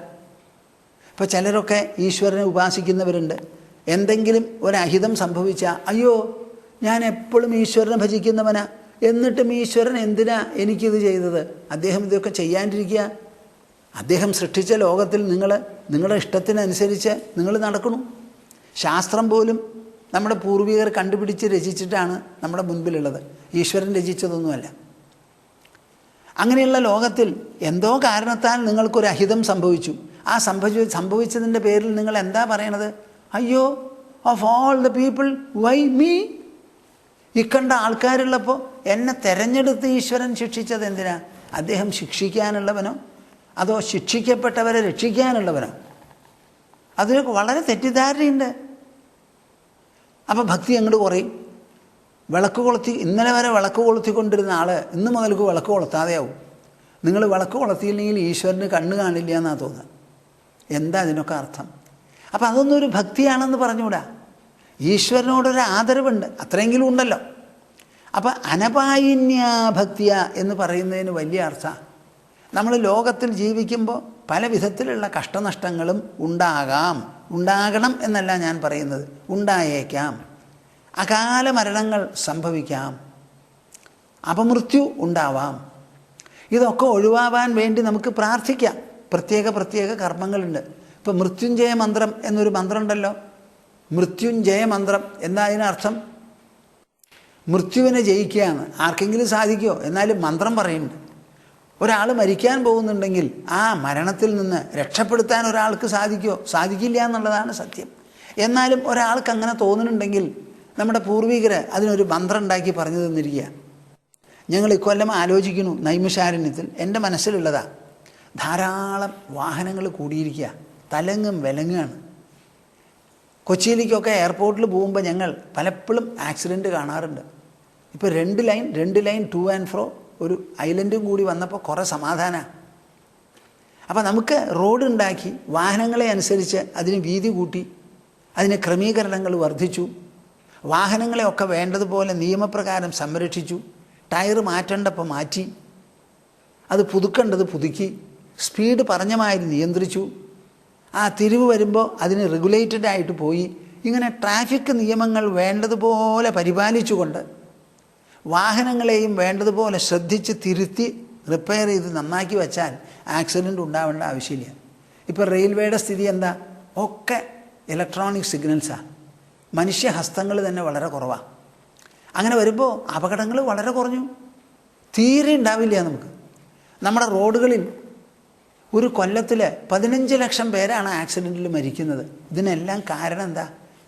ഇപ്പോൾ ചിലരൊക്കെ ഈശ്വരനെ ഉപാസിക്കുന്നവരുണ്ട്. എന്തെങ്കിലും ഒരഹിതം സംഭവിച്ചാൽ, അയ്യോ ഞാൻ എപ്പോഴും ഈശ്വരനെ ഭജിക്കുന്നവനാ, എന്നിട്ടും ഈശ്വരൻ എന്തിനാ എനിക്കിത് ചെയ്തത്? അദ്ദേഹം ഇതൊക്കെ ചെയ്യാണ്ടിരിക്കുക. അദ്ദേഹം സൃഷ്ടിച്ച ലോകത്തിൽ നിങ്ങളുടെ ഇഷ്ടത്തിനനുസരിച്ച് നിങ്ങൾ നടക്കണു. ശാസ്ത്രം പോലും നമ്മുടെ പൂർവികർ കണ്ടുപിടിച്ച് രചിച്ചിട്ടാണ് നമ്മുടെ മുൻപിലുള്ളത്. ഈശ്വരൻ രചിച്ചതൊന്നുമല്ല. അങ്ങനെയുള്ള ലോകത്തിൽ എന്തോ കാരണത്താൽ നിങ്ങൾക്കൊരു അഹിതം സംഭവിച്ചു. ആ സംഭവിച്ചതിൻ്റെ പേരിൽ നിങ്ങൾ എന്താ പറയണത്? അയ്യോ, of all the people why me? ഇക്കണ്ട ആൾക്കാരുള്ളപ്പോൾ എന്നെ തെരഞ്ഞെടുത്ത് ഈശ്വരൻ ശിക്ഷിച്ചത് എന്തിനാ? അദ്ദേഹം ശിക്ഷിക്കാനുള്ളവനോ അതോ ശിക്ഷിക്കപ്പെട്ടവരെ രക്ഷിക്കാനുള്ളവനോ? അതിലൊക്കെ വളരെ തെറ്റിദ്ധാരണയുണ്ട്. അപ്പോൾ ഭക്തി അങ്ങോട്ട് കുറയും. വിളക്ക് കൊളുത്തി, ഇന്നലെ വരെ വിളക്ക് കൊളുത്തിക്കൊണ്ടിരുന്ന ആൾ ഇന്ന് മുതൽക്ക് വിളക്ക് കൊളുത്താതെയാവും. നിങ്ങൾ വിളക്ക് കൊളുത്തിയില്ലെങ്കിൽ ഈശ്വരന് കണ്ണ് കാണില്ല എന്നാണ് തോന്നുന്നത്. എന്താ അതിനൊക്കെ അർത്ഥം? അപ്പം അതൊന്നും ഒരു ഭക്തിയാണെന്ന് പറഞ്ഞുകൂടാ. ഈശ്വരനോടൊരു ആദരവുണ്ട്, അത്രയെങ്കിലും ഉണ്ടല്ലോ. അപ്പം അനപായിന്യ ഭക്തിയ എന്ന് പറയുന്നതിന് വലിയ അർത്ഥമാണ്. നമ്മൾ ലോകത്തിൽ ജീവിക്കുമ്പോൾ പല വിധത്തിലുള്ള കഷ്ടനഷ്ടങ്ങളും ഉണ്ടാകണം എന്നല്ല ഞാൻ പറയുന്നത്, ഉണ്ടായേക്കാം. അകാല മരണങ്ങൾ സംഭവിക്കാം, അപമൃത്യു ഉണ്ടാവാം. ഇതൊക്കെ ഒഴിവാവാൻ വേണ്ടി നമുക്ക് പ്രാർത്ഥിക്കാം. പ്രത്യേക കർമ്മങ്ങളുണ്ട്. ഇപ്പോൾ മൃത്യുഞ്ജയ മന്ത്രം എന്നൊരു മന്ത്രം ഉണ്ടല്ലോ. മൃത്യുഞ്ജയ മന്ത്രം എന്താ അതിനർത്ഥം? മൃത്യുവിനെ ജയിക്കുകയാണ്. ആർക്കെങ്കിലും സാധിക്കുമോ? എന്നാലും മന്ത്രം പറയുന്നുണ്ട്. ഒരാൾ മരിക്കാൻ പോകുന്നുണ്ടെങ്കിൽ ആ മരണത്തിൽ നിന്ന് രക്ഷപ്പെടുത്താൻ ഒരാൾക്ക് സാധിക്കുമോ? സാധിക്കില്ല എന്നുള്ളതാണ് സത്യം. എന്നാലും ഒരാൾക്ക് അങ്ങനെ തോന്നുന്നുണ്ടെങ്കിൽ നമ്മുടെ പൂർവികർ അതിനൊരു മന്ത്രം ഉണ്ടാക്കി പറഞ്ഞു തന്നിരിക്കുക. ഞങ്ങൾ ഇക്കൊല്ലം ആലോചിക്കുന്നു നൈമിഷാരണ്യത്തിൽ. എൻ്റെ മനസ്സിലുള്ളതാ, ധാരാളം വാഹനങ്ങൾ കൂടിയിരിക്കുക, തലങ്ങും വിലങ്ങുകയാണ്. കൊച്ചിയിലേക്കൊക്കെ എയർപോർട്ടിൽ പോകുമ്പോൾ ഞങ്ങൾ പലപ്പോഴും ആക്സിഡൻറ്റ് കാണാറുണ്ട്. ഇപ്പോൾ രണ്ട് ലൈൻ ടു ആൻഡ് ഫ്രോ ഒരു ഐലൻഡും കൂടി വന്നപ്പോൾ കുറേ സമാധാനമാണ്. അപ്പോൾ നമുക്ക് റോഡ് ഉണ്ടാക്കി, വാഹനങ്ങളെ അനുസരിച്ച് അതിന് വീതി കൂട്ടി, അതിന് ക്രമീകരണങ്ങൾ വർദ്ധിച്ചു, വാഹനങ്ങളെയൊക്കെ വേണ്ടതുപോലെ നിയമപ്രകാരം സംരക്ഷിച്ചു, ടയർ മാറ്റേണ്ടപ്പോൾ മാറ്റി, അത് പുതുക്കേണ്ടത് പുതുക്കി, സ്പീഡ് പറഞ്ഞ മാതിരി നിയന്ത്രിച്ചു, ആ തിരിവ് വരുമ്പോൾ അതിന് റെഗുലേറ്റഡ് ആയിട്ട് പോയി. ഇങ്ങനെ ട്രാഫിക് നിയമങ്ങൾ വേണ്ടതുപോലെ പരിപാലിച്ചുകൊണ്ട് വാഹനങ്ങളെയും വേണ്ടതുപോലെ ശ്രദ്ധിച്ച് തിരുത്തി റിപ്പയർ ചെയ്ത് നന്നാക്കി വച്ചാൽ ആക്സിഡൻറ്റ് ഉണ്ടാവേണ്ട ആവശ്യമില്ല. ഇപ്പോൾ റെയിൽവേയുടെ സ്ഥിതി എന്താ? ഒക്കെ ഇലക്ട്രോണിക് സിഗ്നൽസാണ്. മനുഷ്യഹസ്തങ്ങൾ തന്നെ വളരെ കുറവാണ്. അങ്ങനെ വരുമ്പോൾ അപകടങ്ങൾ വളരെ കുറഞ്ഞു, തീരെ ഉണ്ടാവില്ല. നമ്മുടെ റോഡുകളിൽ ഒരു കൊല്ലത്തിൽ 15 ലക്ഷം പേരാണ് ആക്സിഡൻറ്റിൽ മരിക്കുന്നത്. ഇതിനെല്ലാം കാരണം എന്താ?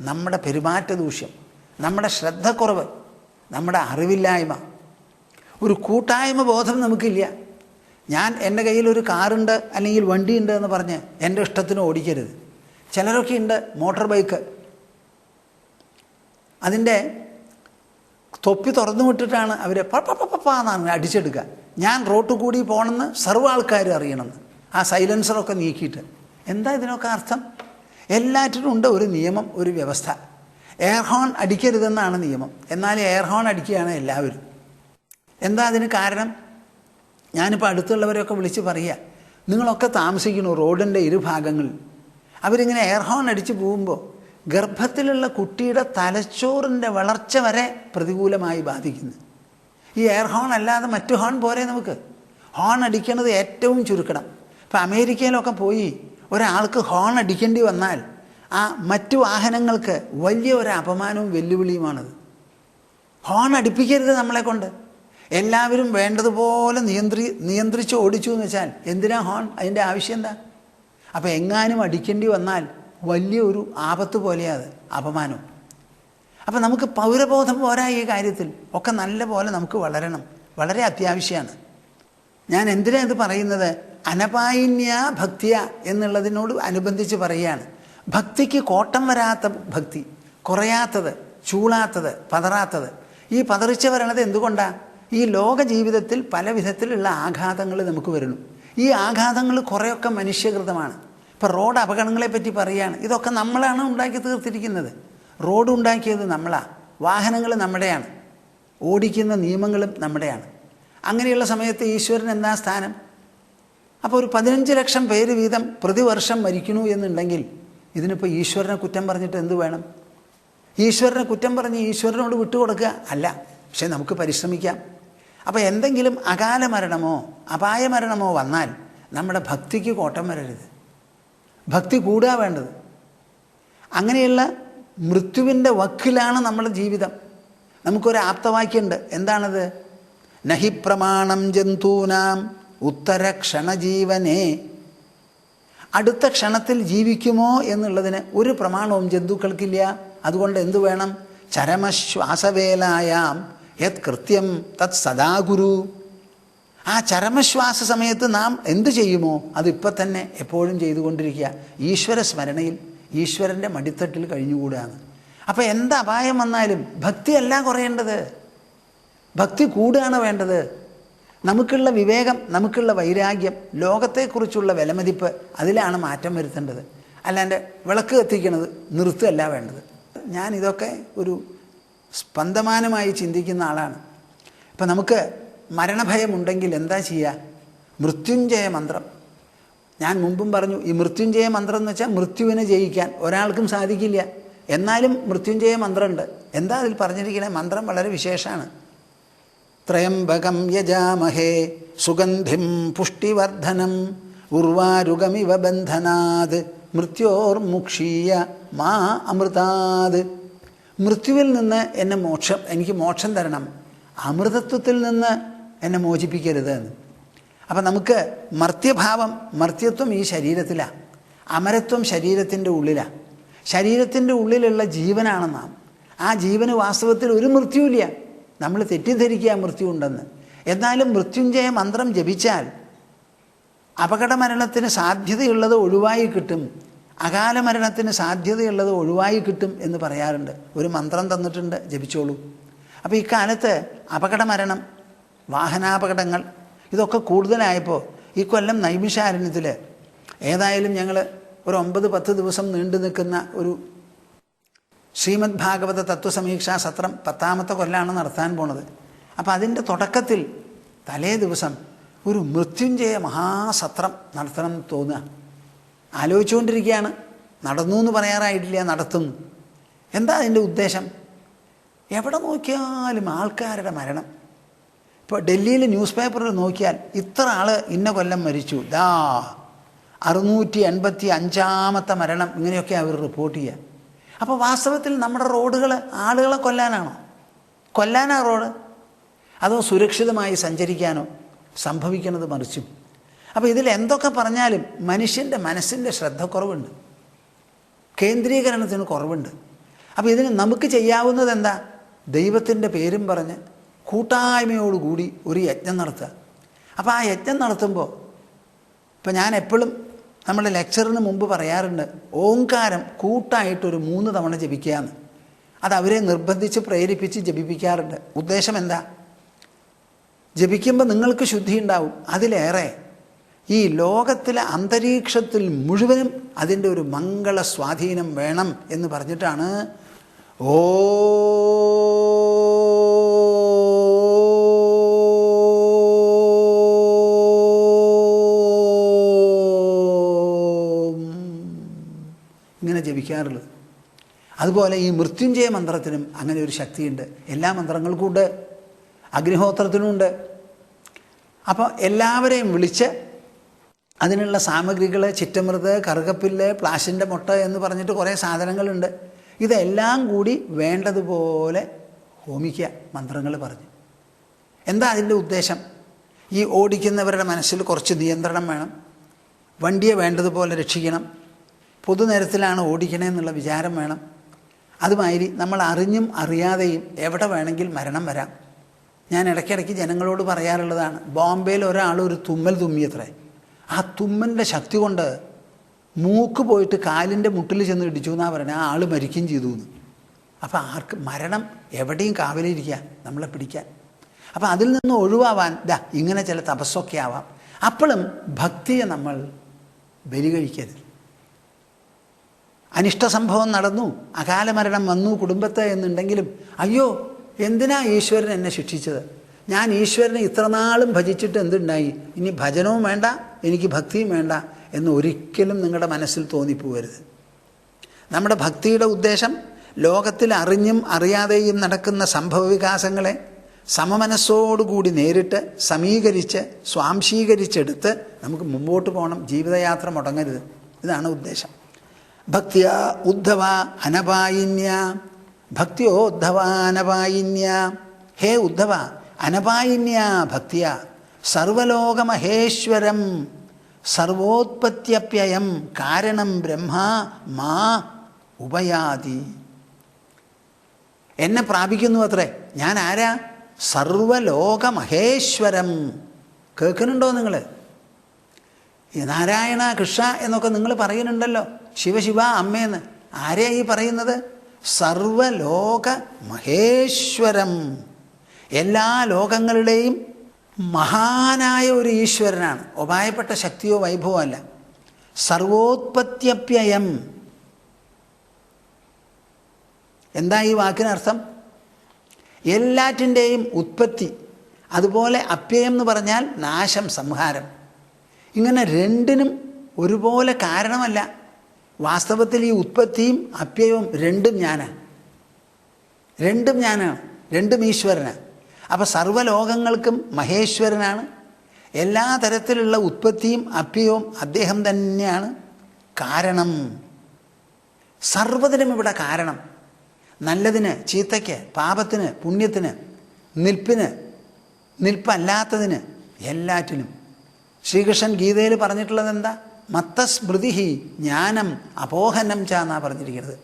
നമ്മുടെ പെരുമാറ്റ ദൂഷ്യം, നമ്മുടെ ശ്രദ്ധക്കുറവ്, നമ്മുടെ അറിവില്ലായ്മ, ഒരു കൂട്ടായ്മ ബോധം നമുക്കില്ല. ഞാൻ എൻ്റെ കയ്യിലൊരു കാറുണ്ട് അല്ലെങ്കിൽ വണ്ടിയുണ്ട് എന്ന് പറഞ്ഞ് എൻ്റെ ഇഷ്ടത്തിന് ഓടിക്കരുത്. ചിലരൊക്കെ ഉണ്ട് മോട്ടോർ ബൈക്ക്, അതിൻ്റെ തൊപ്പി തുറന്നു വിട്ടിട്ടാണ് അവർ പപ്പാന്നാണ് അടിച്ചെടുക്കുക. ഞാൻ റോട്ടിൽ കൂടി പോകണമെന്ന് സർവ്വ ആൾക്കാർ അറിയണമെന്ന്, ആ സൈലൻസറൊക്കെ നീക്കിയിട്ട്. എന്താ ഇതിനൊക്കെ അർത്ഥം? എല്ലാറ്റിനും ഉണ്ട് ഒരു നിയമം, ഒരു വ്യവസ്ഥ. എയർ ഹോൺ അടിക്കരുതെന്നാണ് നിയമം, എന്നാൽ എയർ ഹോൺ അടിക്കുകയാണ് എല്ലാവരും. എന്താ അതിന് കാരണം? ഞാനിപ്പോൾ അടുത്തുള്ളവരെയൊക്കെ വിളിച്ച് പറയുക, നിങ്ങളൊക്കെ താമസിക്കുന്നു റോഡിൻ്റെ ഇരുഭാഗങ്ങളിൽ. അവരിങ്ങനെ എയർ ഹോൺ അടിച്ച് പോകുമ്പോൾ ഗർഭത്തിലുള്ള കുട്ടിയുടെ തലച്ചോറിൻ്റെ വളർച്ച വരെ പ്രതികൂലമായി ബാധിക്കുന്നു. ഈ എയർ ഹോൺ അല്ലാതെ മറ്റു ഹോൺ പോരെ നമുക്ക്? ഹോൺ അടിക്കണത് ഏറ്റവും ചുരുക്കണം. ഇപ്പം അമേരിക്കയിലൊക്കെ പോയി ഒരാൾക്ക് ഹോൺ അടിക്കേണ്ടി വന്നാൽ ആ മറ്റു വാഹനങ്ങൾക്ക് വലിയ ഒരു അപമാനവും വെല്ലുവിളിയുമാണത്. ഹോൺ അടിപ്പിക്കരുത് നമ്മളെ കൊണ്ട്. എല്ലാവരും വേണ്ടതുപോലെ നിയന്ത്രിച്ച് ഓടിച്ചു എന്ന് വെച്ചാൽ എന്തിനാ ഹോൺ? അതിൻ്റെ ആവശ്യം എന്താ? അപ്പോൾ എങ്ങാനും അടിക്കേണ്ടി വന്നാൽ വലിയൊരു ആപത്ത് പോലെയത്, അപമാനം. അപ്പം നമുക്ക് പൗരബോധം പോരാ ഈ കാര്യത്തിൽ. ഒക്കെ നല്ല പോലെ നമുക്ക് വളരണം, വളരെ അത്യാവശ്യമാണ്. ഞാൻ എന്തിനാ ഇത് പറയുന്നത്? അനപായിന്യ ഭക്തിയ എന്നുള്ളതിനോട് അനുബന്ധിച്ച് പറയുകയാണ്. ഭക്തിക്ക് കോട്ടം വരാത്ത ഭക്തി, കുറയാത്തത്, ചൂളാത്തത്, പതറാത്തത്. ഈ പതറിച്ച് വരണത് എന്തുകൊണ്ടാണ്? ഈ ലോക ജീവിതത്തിൽ പല വിധത്തിലുള്ള ആഘാതങ്ങൾ നമുക്ക് വരുന്നു. ഈ ആഘാതങ്ങൾ കുറേയൊക്കെ മനുഷ്യകൃതമാണ്. ഇപ്പോൾ റോഡ് അപകടങ്ങളെ പറ്റി പറയുകയാണ്. ഇതൊക്കെ നമ്മളാണ് ഉണ്ടാക്കി തീർത്തിരിക്കുന്നത്. റോഡ് ഉണ്ടാക്കിയത് നമ്മളാണ്, വാഹനങ്ങൾ നമ്മുടെയാണ്. ഓടിക്കുന്ന നിയമങ്ങളും നമ്മുടെയാണ്. അങ്ങനെയുള്ള സമയത്ത് ഈശ്വരൻ എന്താ സ്ഥാനം? അപ്പോൾ ഒരു 15 ലക്ഷം പേര് വീതം പ്രതിവർഷം മരിക്കണു എന്നുണ്ടെങ്കിൽ ഇതിനിപ്പോൾ ഈശ്വരനെ കുറ്റം പറഞ്ഞിട്ട് എന്ത് വേണം? ഈശ്വരനെ കുറ്റം പറഞ്ഞ് ഈശ്വരനോട് വിട്ടുകൊടുക്കുക അല്ല. പക്ഷേ നമുക്ക് പരിശ്രമിക്കാം. അപ്പോൾ എന്തെങ്കിലും അകാല മരണമോ അപായ മരണമോ വന്നാൽ നമ്മുടെ ഭക്തിക്ക് കോട്ടം വരരുത്. ഭക്തി കൂടുക വേണ്ടത്. അങ്ങനെയുള്ള മൃത്യുവിൻ്റെ വക്കിലാണ് നമ്മുടെ ജീവിതം. നമുക്കൊരു ആപ്തവാക്യമുണ്ട്. എന്താണത്? നഹി പ്രമാണം ജന്തൂനാം ഉത്തരക്ഷണജീവനേ. അടുത്ത ക്ഷണത്തിൽ ജീവിക്കുമോ എന്നുള്ളതിന് ഒരു പ്രമാണവും ജന്തുക്കൾക്കില്ല. അതുകൊണ്ട് എന്തു വേണം? ചരമശ്വാസവേലായാം യത് കൃത്യം തത് സദാഗുരു. ആ ചരമശ്വാസ സമയത്ത് നാം എന്തു ചെയ്യുമോ അതിപ്പോൾ തന്നെ എപ്പോഴും ചെയ്തുകൊണ്ടിരിക്കുക. ഈശ്വര സ്മരണയിൽ ഈശ്വരൻ്റെ മടിത്തട്ടിൽ കഴിഞ്ഞുകൂടാന്ന്. അപ്പോൾ എന്ത് അപായം വന്നാലും ഭക്തിയല്ല കുറയേണ്ടത്, ഭക്തി കൂടുകയാണ് വേണ്ടത്. നമുക്കുള്ള വിവേകം, നമുക്കുള്ള വൈരാഗ്യം, ലോകത്തെക്കുറിച്ചുള്ള വിലമതിപ്പ്, അതിലാണ് മാറ്റം വരുത്തേണ്ടത്. അല്ലാണ്ട് വിളക്ക് കത്തിക്കണത് നിർത്തുകയല്ല വേണ്ടത്. ഞാനിതൊക്കെ ഒരു സ്പന്ദമാനമായി ചിന്തിക്കുന്ന ആളാണ്. ഇപ്പം നമുക്ക് മരണഭയമുണ്ടെങ്കിൽ എന്താ ചെയ്യുക? മൃത്യുഞ്ജയ മന്ത്രം. ഞാൻ മുമ്പും പറഞ്ഞു, ഈ മൃത്യുഞ്ജയ മന്ത്രം എന്ന് വെച്ചാൽ മൃത്യുവിനെ ജയിക്കാൻ ഒരാൾക്കും സാധിക്കില്ല. എന്നാലും മൃത്യുഞ്ജയ മന്ത്രമുണ്ട്. എന്താ അതിൽ പറഞ്ഞിരിക്കണേ? മന്ത്രം വളരെ വിശേഷമാണ്. ത്രയംബകം യജാമഹേ സുഗന്ധിം പുഷ്ടിവർദ്ധനം ഉർവാരുഗമിവ ബന്ധനാത് മൃത്യോർമുക്ഷീയ മാ അമൃതാത്. മൃത്യുവിൽ നിന്ന് എനിക്ക് മോക്ഷം തരണം, അമൃതത്വത്തിൽ നിന്ന് എന്നെ മോചിപ്പിക്കരുത് എന്ന്. അപ്പം നമുക്ക് മർത്യത്വം ഈ ശരീരത്തിലാണ്, അമരത്വം ശരീരത്തിൻ്റെ ഉള്ളിലാണ്. ശരീരത്തിൻ്റെ ഉള്ളിലുള്ള ജീവനാണ് നാം. ആ ജീവന് വാസ്തവത്തിൽ ഒരു മൃത്യുവില്ല. നമ്മൾ തെറ്റിദ്ധരിക്കുക മൃത്യു ഉണ്ടെന്ന്. എന്നാലും മൃത്യുഞ്ജയ മന്ത്രം ജപിച്ചാൽ അപകടമരണത്തിന് സാധ്യതയുള്ളത് ഒഴിവായി കിട്ടും, അകാല മരണത്തിന് സാധ്യതയുള്ളത് ഒഴിവായി കിട്ടും എന്ന് പറയാറുണ്ട്. ഒരു മന്ത്രം തന്നിട്ടുണ്ട്, ജപിച്ചോളൂ. അപ്പോൾ ഇക്കാലത്ത് അപകടമരണം, വാഹനാപകടങ്ങൾ ഇതൊക്കെ കൂടുതലായപ്പോൾ ഈ കൊല്ലം നൈമിഷാരണ്യത്തിൽ ഏതായാലും ഞങ്ങൾ ഒരു 9-10 ദിവസം നീണ്ടു നിൽക്കുന്ന ഒരു ശ്രീമദ് ഭാഗവത തത്വസമീക്ഷാ സത്രം 10ാമത്തെ കൊല്ലാണ് നടത്താൻ പോണത്. അപ്പോൾ അതിൻ്റെ തുടക്കത്തിൽ തലേ ദിവസം ഒരു മൃത്യുഞ്ജയ മഹാസത്രം നടത്തണം എന്ന് തോന്നുക. ആലോചിച്ചുകൊണ്ടിരിക്കുകയാണ്. നടന്നു എന്ന് പറയാറായിട്ടില്ല, നടത്തുന്നു. എന്താ അതിൻ്റെ ഉദ്ദേശം? എവിടെ നോക്കിയാലും ആൾക്കാരുടെ മരണം. ഇപ്പോൾ ഡൽഹിയിൽ ന്യൂസ് പേപ്പറിൽ നോക്കിയാൽ ഇത്ര ആൾ ഇന്ന കൊല്ലം മരിച്ചു, 685ാമത്തെ മരണം, ഇങ്ങനെയൊക്കെ അവർ റിപ്പോർട്ട് ചെയ്യുക. അപ്പോൾ വാസ്തവത്തിൽ നമ്മുടെ റോഡുകൾ ആളുകളെ കൊല്ലാനാ റോഡ്, അതോ സുരക്ഷിതമായി സഞ്ചരിക്കാനോ? സംഭവിക്കുന്നത് മറിച്ചും. അപ്പോൾ ഇതിൽ എന്തൊക്കെ പറഞ്ഞാലും മനുഷ്യൻ്റെ മനസ്സിൻ്റെ ശ്രദ്ധക്കുറവുണ്ട്, കേന്ദ്രീകരണത്തിന് കുറവുണ്ട്. അപ്പോൾ ഇതിന് നമുക്ക് ചെയ്യാവുന്നത് എന്താ? ദൈവത്തിൻ്റെ പേരും പറഞ്ഞ് കൂട്ടായ്മയോടുകൂടി ഒരു യജ്ഞം നടത്തുക. അപ്പോൾ ആ യജ്ഞം നടത്തുമ്പോൾ ഇപ്പം ഞാൻ എപ്പോഴും നമ്മുടെ ലെക്ചറിന് മുമ്പ് പറയാറുണ്ട്, ഓംകാരം കൂട്ടായിട്ടൊരു 3 തവണ ജപിക്കുകയെന്ന്. അത് അവരെ നിർബന്ധിച്ച് പ്രേരിപ്പിച്ച് ജപിപ്പിക്കാറുണ്ട്. ഉദ്ദേശം എന്താ? ജപിക്കുമ്പോൾ നിങ്ങൾക്ക് ശുദ്ധി ഉണ്ടാവും. അതിലേറെ ഈ ലോകത്തിലെ അന്തരീക്ഷത്തിൽ മുഴുവനും അതിൻ്റെ ഒരു മംഗള സ്വാധീനം വേണം എന്ന് പറഞ്ഞിട്ടാണ് ഇങ്ങനെ ജപിക്കാറുള്ളത്. അതുപോലെ ഈ മൃത്യുഞ്ജയ മന്ത്രത്തിനും അങ്ങനെ ഒരു ശക്തിയുണ്ട്. എല്ലാ മന്ത്രങ്ങൾക്കും ഉണ്ട്, അഗ്നിഹോത്രത്തിനുമുണ്ട്. അപ്പോൾ എല്ലാവരെയും വിളിച്ച് അതിനുള്ള സാമഗ്രികൾ, ചിറ്റമൃത്, കറുകപ്പില്ല്, പ്ലാശിൻ്റെ മുട്ട എന്ന് പറഞ്ഞിട്ട് കുറേ സാധനങ്ങളുണ്ട്. ഇതെല്ലാം കൂടി വേണ്ടതുപോലെ ഹോമിക്കുക മന്ത്രങ്ങൾ പറഞ്ഞ്. എന്താ അതിൻ്റെ ഉദ്ദേശം? ഈ ഓടിക്കുന്നവരുടെ മനസ്സിൽ കുറച്ച് നിയന്ത്രണം വേണം, വണ്ടിയെ വേണ്ടതുപോലെ രക്ഷിക്കണം, പൊതുനിരത്തിലാണ് ഓടിക്കണേന്നുള്ള വിചാരം വേണം. അതുമാതിരി നമ്മൾ അറിഞ്ഞും അറിയാതെയും എവിടെ വേണമെങ്കിൽ മരണം വരാം. ഞാൻ ഇടയ്ക്കിടയ്ക്ക് ജനങ്ങളോട് പറയാറുള്ളതാണ്, ബോംബെയിൽ ഒരാൾ ഒരു തുമ്മൽ തുമ്മിയത്രേ. ആ തുമ്മലിൻ്റെ ശക്തി കൊണ്ട് മൂക്ക് പോയിട്ട് കാലിൻ്റെ മുട്ടിൽ ചെന്ന് ഇടിച്ചു എന്നാണ് പറയുന്നത്. ആ ആൾ മരിക്കുകയും ചെയ്തു എന്ന്. അപ്പോൾ മരണം എവിടെയും കാവലിരിക്കുക, നമ്മളെ പിടിക്കാൻ. അപ്പോൾ അതിൽ നിന്ന് ഒഴിവാവാൻ ഇങ്ങനെ ചില തപസ്സൊക്കെ ആവാം. അപ്പോഴും ഭക്തിയെ നമ്മൾ ബലി കഴിക്കരുത്. അനിഷ്ട സംഭവം നടന്നു, അകാല മരണം വന്നു കുടുംബത്തെ എന്നുണ്ടെങ്കിലും, അയ്യോ എന്തിനാ ഈശ്വരൻ എന്നെ ശിക്ഷിച്ചത്? ഞാൻ ഈശ്വരനെ ഇത്ര നാളും ഭജിച്ചിട്ട് എന്തുണ്ടായി? ഇനി ഭജനവും വേണ്ട, എനിക്ക് ഭക്തിയും വേണ്ട എന്ന് ഒരിക്കലും നിങ്ങളുടെ മനസ്സിൽ തോന്നിപ്പോവരുത്. നമ്മുടെ ഭക്തിയുടെ ഉദ്ദേശം ലോകത്തിൽ അറിഞ്ഞും അറിയാതെയും നടക്കുന്ന സംഭവവികാസങ്ങളെ സമമനസ്സോടുകൂടി നേരിട്ട് സമീകരിച്ച് സ്വാംശീകരിച്ചെടുത്ത് നമുക്ക് മുമ്പോട്ട് പോകണം. ജീവിതയാത്ര മുടങ്ങരുത്. ഇതാണ് ഉദ്ദേശം. ഭക്തിയ ഉദ്ധവ അനപായിന്യ, ഭക്തിയോ ഉദ്ധവ അനപായിന്യ. ഹേ ഉദ്ധവ, അനപായിന്യ ഭക്തിയ സർവലോകമഹേശ്വരം സർവോത്പത്യപ്യയം കാരണം ബ്രഹ്മ മാ ഉപയാതി. എന്നെ പ്രാപിക്കുന്നു അത്രേ. ഞാൻ ആരാ? സർവലോകമഹേശ്വരം. കേൾക്കുന്നുണ്ടോ നിങ്ങൾ? ഈ നാരായണ കൃഷ്ണ എന്നൊക്കെ നിങ്ങൾ പറയുന്നുണ്ടല്ലോ, ശിവശിവ അമ്മയെന്ന്. ആരെയാ ഈ പറയുന്നത്? സർവലോക മഹേശ്വരം. എല്ലാ ലോകങ്ങളുടെയും മഹാനായ ഒരു ഈശ്വരനാണ്. ഉപായപ്പെട്ട ശക്തിയോ വൈഭവമോ അല്ല. സർവോത്പത്യപ്യയം. എന്താ ഈ വാക്കിനർത്ഥം? എല്ലാറ്റിൻ്റെയും ഉത്പത്തി. അതുപോലെ അപ്യയം എന്ന് പറഞ്ഞാൽ നാശം, സംഹാരം. ഇങ്ങനെ രണ്ടിനും ഒരുപോലെ കാരണമല്ല. വാസ്തവത്തിൽ ഈ ഉത്പത്തിയും അപ്യയവും രണ്ടും ഞാനാണ്. രണ്ടും ഈശ്വരനാണ്. അപ്പോൾ സർവ്വലോകങ്ങൾക്കും മഹേശ്വരനാണ്. എല്ലാ തരത്തിലുള്ള ഉത്പത്തിയും അപ്യയവും അദ്ദേഹം തന്നെയാണ് കാരണം. സർവ്വതിനും ഇവിടെ കാരണം. നല്ലതിന് ചീത്തയ്ക്ക്, പാപത്തിന് പുണ്യത്തിന്, നിൽപ്പിന് നിൽപ്പല്ലാത്തതിന്, എല്ലാറ്റിനും. ശ്രീകൃഷ്ണൻ ഗീതയിൽ പറഞ്ഞിട്ടുള്ളത് എന്താ? മത്തസ്മൃതി ജ്ഞാനം അപോഹനം ച എന്നാ പറഞ്ഞിരിക്കുന്നത്.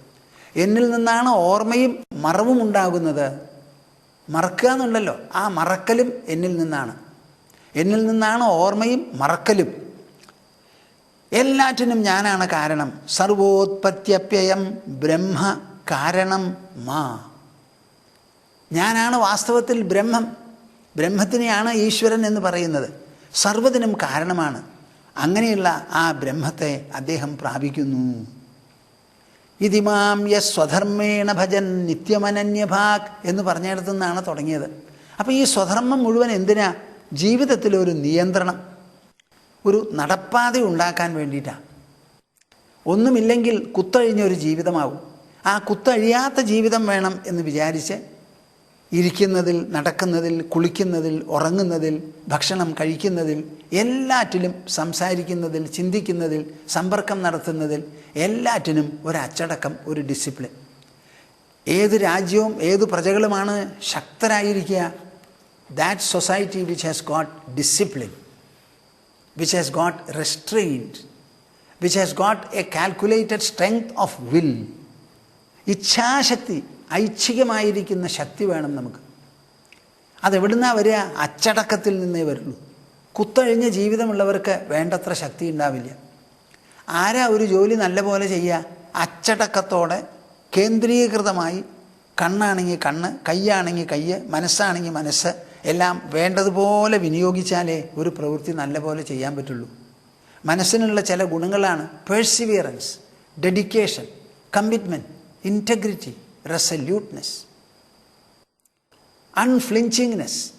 എന്നിൽ നിന്നാണ് ഓർമ്മയും മറവും ഉണ്ടാകുന്നത്. മറക്കുക എന്നുണ്ടല്ലോ, ആ മറക്കലും എന്നിൽ നിന്നാണ്. എന്നിൽ നിന്നാണ് ഓർമ്മയും മറക്കലും. എല്ലാറ്റിനും ഞാനാണ് കാരണം. സർവോത്പത്യപ്യയം ബ്രഹ്മ കാരണം മാ. ഞാനാണ് വാസ്തവത്തിൽ ബ്രഹ്മം. ബ്രഹ്മത്തിനെയാണ് ഈശ്വരൻ എന്ന് പറയുന്നത്. സർവ്വതിനും കാരണമാണ്. അങ്ങനെയുള്ള ആ ബ്രഹ്മത്തെ അദ്ദേഹം പ്രാപിക്കുന്നു. ഇതിമാം യസ്വധർമ്മേണ ഭജൻ നിത്യമനന്യഭാഗ് എന്ന് പറഞ്ഞിടത്തു നിന്നാണ് തുടങ്ങിയത്. അപ്പോൾ ഈ സ്വധർമ്മം മുഴുവൻ എന്തിനാ? ജീവിതത്തിലൊരു നിയന്ത്രണം, ഒരു നടപ്പാത ഉണ്ടാക്കാൻ വേണ്ടിയിട്ടാണ്. ഒന്നുമില്ലെങ്കിൽ കുത്തഴിഞ്ഞൊരു ജീവിതമാവും. ആ കുത്തഴിയാത്ത ജീവിതം വേണം എന്ന് വിചാരിച്ച് ഇരിക്കുന്നതിൽ, നടക്കുന്നതിൽ, കുളിക്കുന്നതിൽ, ഉറങ്ങുന്നതിൽ, ഭക്ഷണം കഴിക്കുന്നതിൽ, എല്ലാറ്റിലും, സംസാരിക്കുന്നതിൽ, ചിന്തിക്കുന്നതിൽ, സമ്പർക്കം നടത്തുന്നതിൽ, എല്ലാറ്റിനും ഒരു അച്ചടക്കം, ഒരു ഡിസിപ്ലിൻ. ഏത് രാജ്യവും ഏത് പ്രജകളുമാണ് ശക്തരായിരിക്കുക? That society which has got discipline, which has got restrained, which has got a calculated strength of will. ഇച്ഛാശക്തി, ഐച്ഛികമായിരിക്കുന്ന ശക്തി വേണം നമുക്ക്. അതെവിടുന്നാ വരിക? അച്ചടക്കത്തിൽ നിന്നേ വരുള്ളൂ. കുത്തഴിഞ്ഞ ജീവിതമുള്ളവർക്ക് വേണ്ടത്ര ശക്തി ഉണ്ടാവില്ല. ആരാ ഒരു ജോലി നല്ലപോലെ ചെയ്യുക? അച്ചടക്കത്തോടെ കേന്ദ്രീകൃതമായി, കണ്ണാണെങ്കിൽ കണ്ണ്, കയ്യാണെങ്കിൽ കയ്യ്, മനസ്സാണെങ്കിൽ മനസ്സ്, എല്ലാം വേണ്ടതുപോലെ വിനിയോഗിച്ചാലേ ഒരു പ്രവൃത്തി നല്ലപോലെ ചെയ്യാൻ പറ്റുള്ളൂ. മനസ്സിനുള്ള ചില ഗുണങ്ങളാണ് പേഴ്സിവിയറൻസ്, ഡെഡിക്കേഷൻ, കമ്മിറ്റ്മെൻറ്റ്, ഇൻറ്റഗ്രിറ്റി, റെസല്യൂട്ട്നെസ്, അൺഫ്ലിഞ്ചിങ്നെസ്.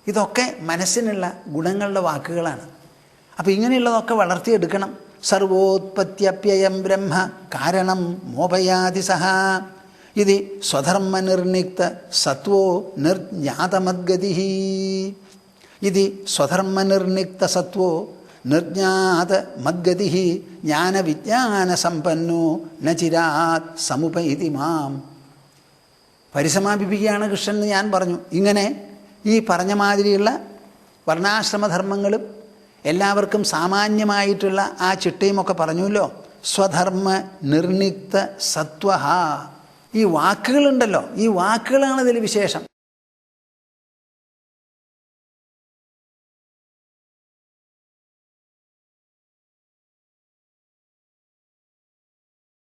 ഇതൊക്കെ മനസ്സിനുള്ള ഗുണങ്ങളുടെ വാക്കുകളാണ്. അപ്പോൾ ഇങ്ങനെയുള്ളതൊക്കെ വളർത്തിയെടുക്കണം. സർവോത്പത്യപ്യയം ബ്രഹ്മ കാരണം മോപയാതി സഹ ഇതി സ്വധർമ്മനിർണിക്ത സത്വോ നിർജ്ഞാതമദ്ഗതി. ഇതി സ്വധർമ്മനിർണിക്ത സത്വോ നിർജ്ഞാത മദ്ഗതി ജ്ഞാനവിജ്ഞാനസമ്പന്നോ ന ചിരാത് സമുപൈതി മാം. പരിസമാപിപ്പിക്കുകയാണ് കൃഷ്ണൻ എന്ന് ഞാൻ പറഞ്ഞു. ഇങ്ങനെ ഈ പറഞ്ഞ മാതിരിയുള്ള വർണ്ണാശ്രമധർമ്മങ്ങളും എല്ലാവർക്കും സാമാന്യമായിട്ടുള്ള ആ ചിട്ടയുമൊക്കെ പറഞ്ഞുല്ലോ. സ്വധർമ്മ നിർണിക്ത സത്വ. ഈ വാക്കുകളുണ്ടല്ലോ, ഈ വാക്കുകളാണ് ഇതിൽ വിശേഷം.